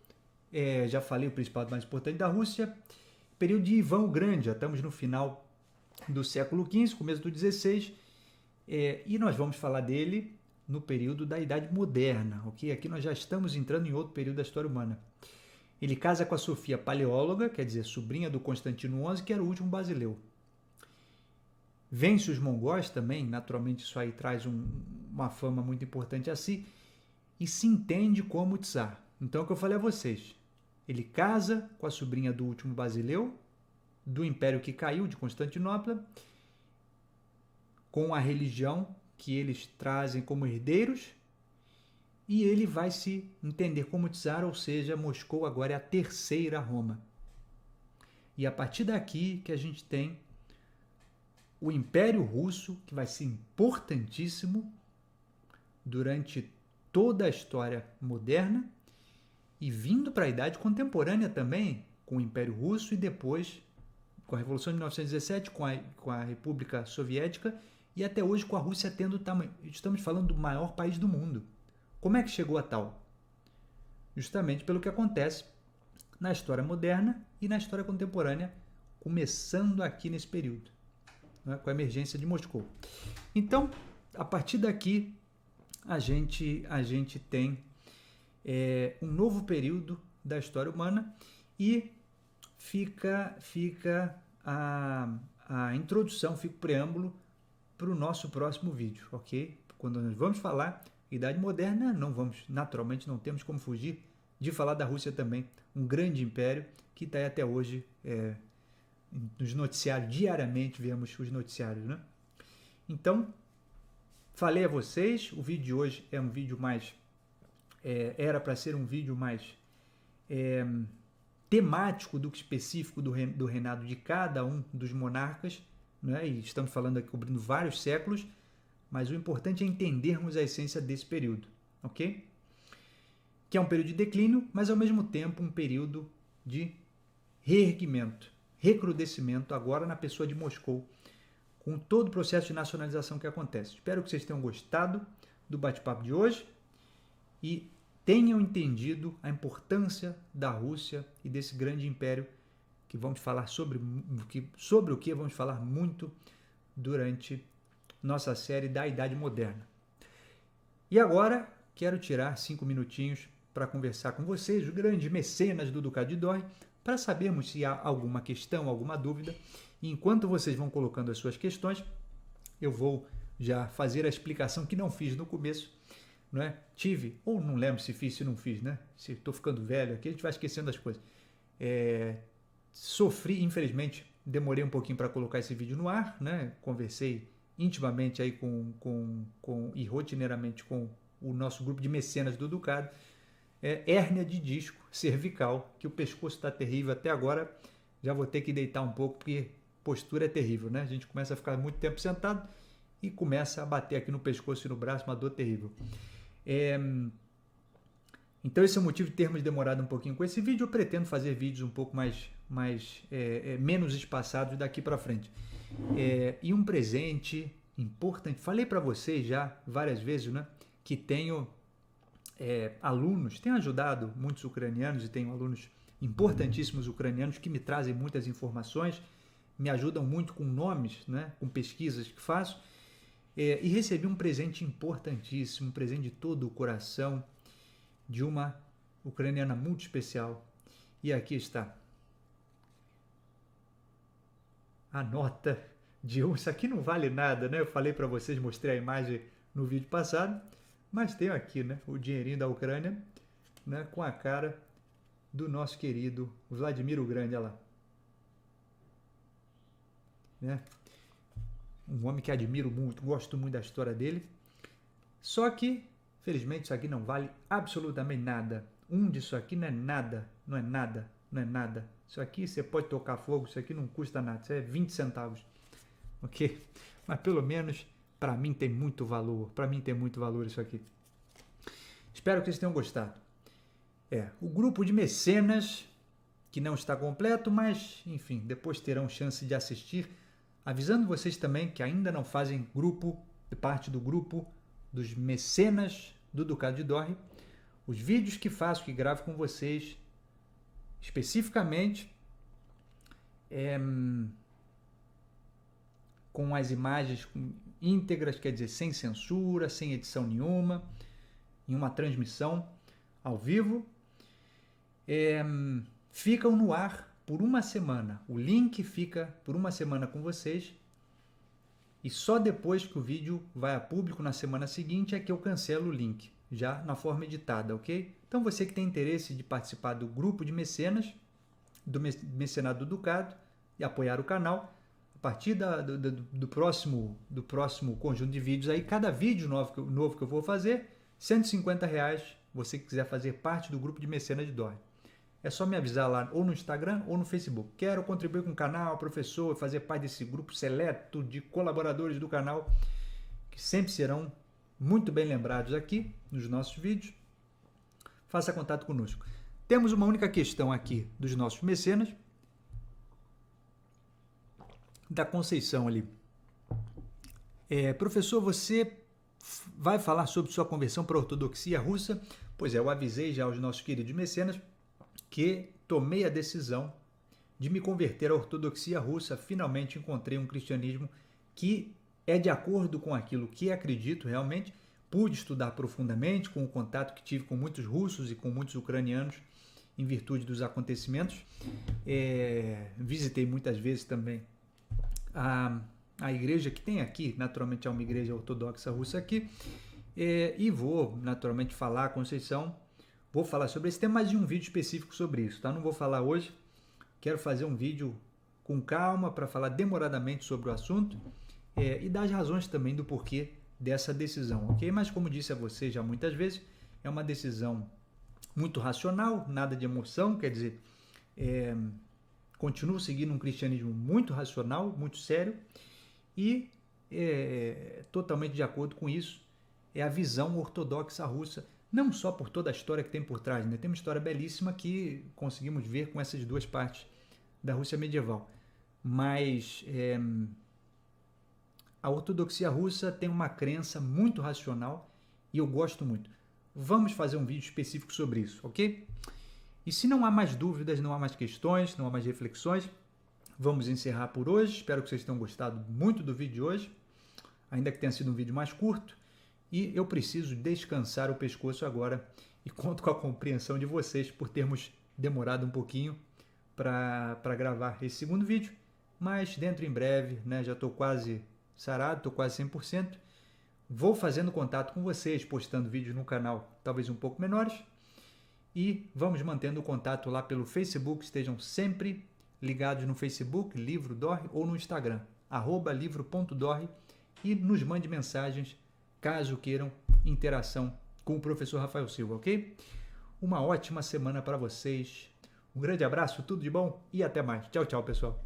Já falei o principado mais importante da Rússia. Período de Ivan o Grande, já estamos no final do século XV, começo do XVI. E nós vamos falar dele no período da Idade Moderna. Okay? Aqui nós já estamos entrando em outro período da história humana. Ele casa com a Sofia Paleóloga, quer dizer, sobrinha do Constantino XI, que era o último basileu. Vence os mongóis também, naturalmente isso aí traz uma fama muito importante a si, e se entende como Tsar. Então é o que eu falei a vocês. Ele casa com a sobrinha do último basileu, do império que caiu, de Constantinopla, com a religião que eles trazem como herdeiros, e ele vai se entender como Tsar, ou seja, Moscou agora é a terceira Roma. E a partir daqui que a gente tem o Império Russo, que vai ser importantíssimo durante toda a história moderna, e vindo para a idade contemporânea também, com o Império Russo e depois com a Revolução de 1917, com a República Soviética, e até hoje com a Rússia tendo tamanho. Estamos falando do maior país do mundo. Como é que chegou a tal? Justamente pelo que acontece na história moderna e na história contemporânea, começando aqui nesse período, né, com a emergência de Moscou. Então, a partir daqui, a gente tem um novo período da história humana e fica a introdução, fica o preâmbulo para o nosso próximo vídeo, ok? Quando nós vamos falar Idade Moderna, naturalmente não temos como fugir de falar da Rússia também, um grande império que está aí até hoje nos noticiários, diariamente vemos os noticiários, né? Então, falei a vocês, o vídeo de hoje é um vídeo mais, era para ser um vídeo mais temático do que específico do reinado de cada um dos monarcas, né? E estamos falando aqui, cobrindo vários séculos, mas o importante é entendermos a essência desse período, ok? Que é um período de declínio, mas ao mesmo tempo um período de reerguimento, recrudescimento, agora na pessoa de Moscou, com todo o processo de nacionalização que acontece. Espero que vocês tenham gostado do bate-papo de hoje e tenham entendido a importância da Rússia e desse grande império que vamos falar sobre o que vamos falar muito durante nossa série da Idade Moderna. E agora quero tirar 5 minutinhos para conversar com vocês, os grandes mecenas do Ducado de Dorre, para sabermos se há alguma questão, alguma dúvida. E enquanto vocês vão colocando as suas questões, eu vou já fazer a explicação que não fiz no começo, não é? Tive, ou não lembro se fiz, se não fiz, né? Se estou ficando velho aqui, a gente vai esquecendo as coisas. Sofri, infelizmente, demorei um pouquinho para colocar esse vídeo no ar, né? Conversei intimamente aí e rotineiramente com o nosso grupo de mecenas do Ducado, é hérnia de disco cervical, que o pescoço está terrível até agora. Já vou ter que deitar um pouco, porque postura é terrível, né? A gente começa a ficar muito tempo sentado e começa a bater aqui no pescoço e no braço, uma dor terrível. Então esse é o motivo de termos demorado um pouquinho com esse vídeo. Eu pretendo fazer vídeos um pouco menos espaçados daqui para frente. E um presente importante, falei para vocês já várias vezes, né, que tenho alunos, tenho ajudado muitos ucranianos e tenho alunos importantíssimos ucranianos que me trazem muitas informações, me ajudam muito com nomes, né, com pesquisas que faço, e recebi um presente importantíssimo, um presente de todo o coração, de uma ucraniana muito especial. E aqui está a nota de isso aqui não vale nada, né? Eu falei para vocês, mostrei a imagem no vídeo passado, mas tenho aqui, né, o dinheirinho da Ucrânia, né, com a cara do nosso querido Vladimir o Grande, olha lá. Né? Um homem que admiro muito, gosto muito da história dele. Só que, felizmente, isso aqui não vale absolutamente nada. Disso aqui não é nada, não é nada, não é nada. Isso aqui você pode tocar fogo, isso aqui não custa nada, isso é 20 centavos. Ok? Mas pelo menos para mim tem muito valor, isso aqui. Espero que vocês tenham gostado. O grupo de mecenas, que não está completo, mas enfim, depois terão chance de assistir. Avisando vocês também que ainda não fazem parte do grupo dos mecenas do Ducado de Dorre, os vídeos que faço, que gravo com vocês, especificamente com as imagens íntegras, quer dizer, sem censura, sem edição nenhuma, em uma transmissão ao vivo, ficam no ar por uma semana. O link fica por uma semana com vocês e só depois que o vídeo vai a público na semana seguinte é que eu cancelo o link, já na forma editada, ok? Então você que tem interesse de participar do grupo de mecenas, do Mecenado do Ducado e apoiar o canal, a partir do próximo conjunto de vídeos aí, cada vídeo novo que eu vou fazer, R$150, você que quiser fazer parte do grupo de mecenas de Dorre. É só me avisar lá, ou no Instagram ou no Facebook. Quero contribuir com o canal, professor, fazer parte desse grupo seleto de colaboradores do canal, que sempre serão muito bem lembrados aqui nos nossos vídeos. Faça contato conosco. Temos uma única questão aqui dos nossos mecenas, da Conceição ali. Professor, você vai falar sobre sua conversão para a ortodoxia russa? Pois eu avisei já aos nossos queridos mecenas que tomei a decisão de me converter à ortodoxia russa. Finalmente encontrei um cristianismo que é de acordo com aquilo que acredito realmente. Pude estudar profundamente com o contato que tive com muitos russos e com muitos ucranianos em virtude dos acontecimentos. Visitei muitas vezes também a igreja que tem aqui, naturalmente é uma igreja ortodoxa russa aqui, e vou naturalmente falar, Conceição, vou falar sobre esse tema, mas de um vídeo específico sobre isso, tá? Não vou falar hoje, quero fazer um vídeo com calma para falar demoradamente sobre o assunto e dar as razões também do porquê dessa decisão, ok? Mas como disse a você já muitas vezes, é uma decisão muito racional, nada de emoção, quer dizer, continuo seguindo um cristianismo muito racional, muito sério, e totalmente de acordo com isso é a visão ortodoxa russa, não só por toda a história que tem por trás, né? Tem uma história belíssima que conseguimos ver com essas duas partes da Rússia medieval, mas a ortodoxia russa tem uma crença muito racional e eu gosto muito. Vamos fazer um vídeo específico sobre isso, ok? E se não há mais dúvidas, não há mais questões, não há mais reflexões, vamos encerrar por hoje. Espero que vocês tenham gostado muito do vídeo de hoje, ainda que tenha sido um vídeo mais curto. E eu preciso descansar o pescoço agora e conto com a compreensão de vocês por termos demorado um pouquinho para gravar esse segundo vídeo. Mas dentro em breve, né, já estou quase sarado, estou quase 100%. Vou fazendo contato com vocês, postando vídeos no canal, talvez um pouco menores. E vamos mantendo o contato lá pelo Facebook, estejam sempre ligados no Facebook, Livro Dorre, ou no Instagram, @livro.dorre, e nos mande mensagens caso queiram interação com o professor Rafael Silva, ok? Uma ótima semana para vocês. Um grande abraço, tudo de bom e até mais. Tchau, tchau, pessoal.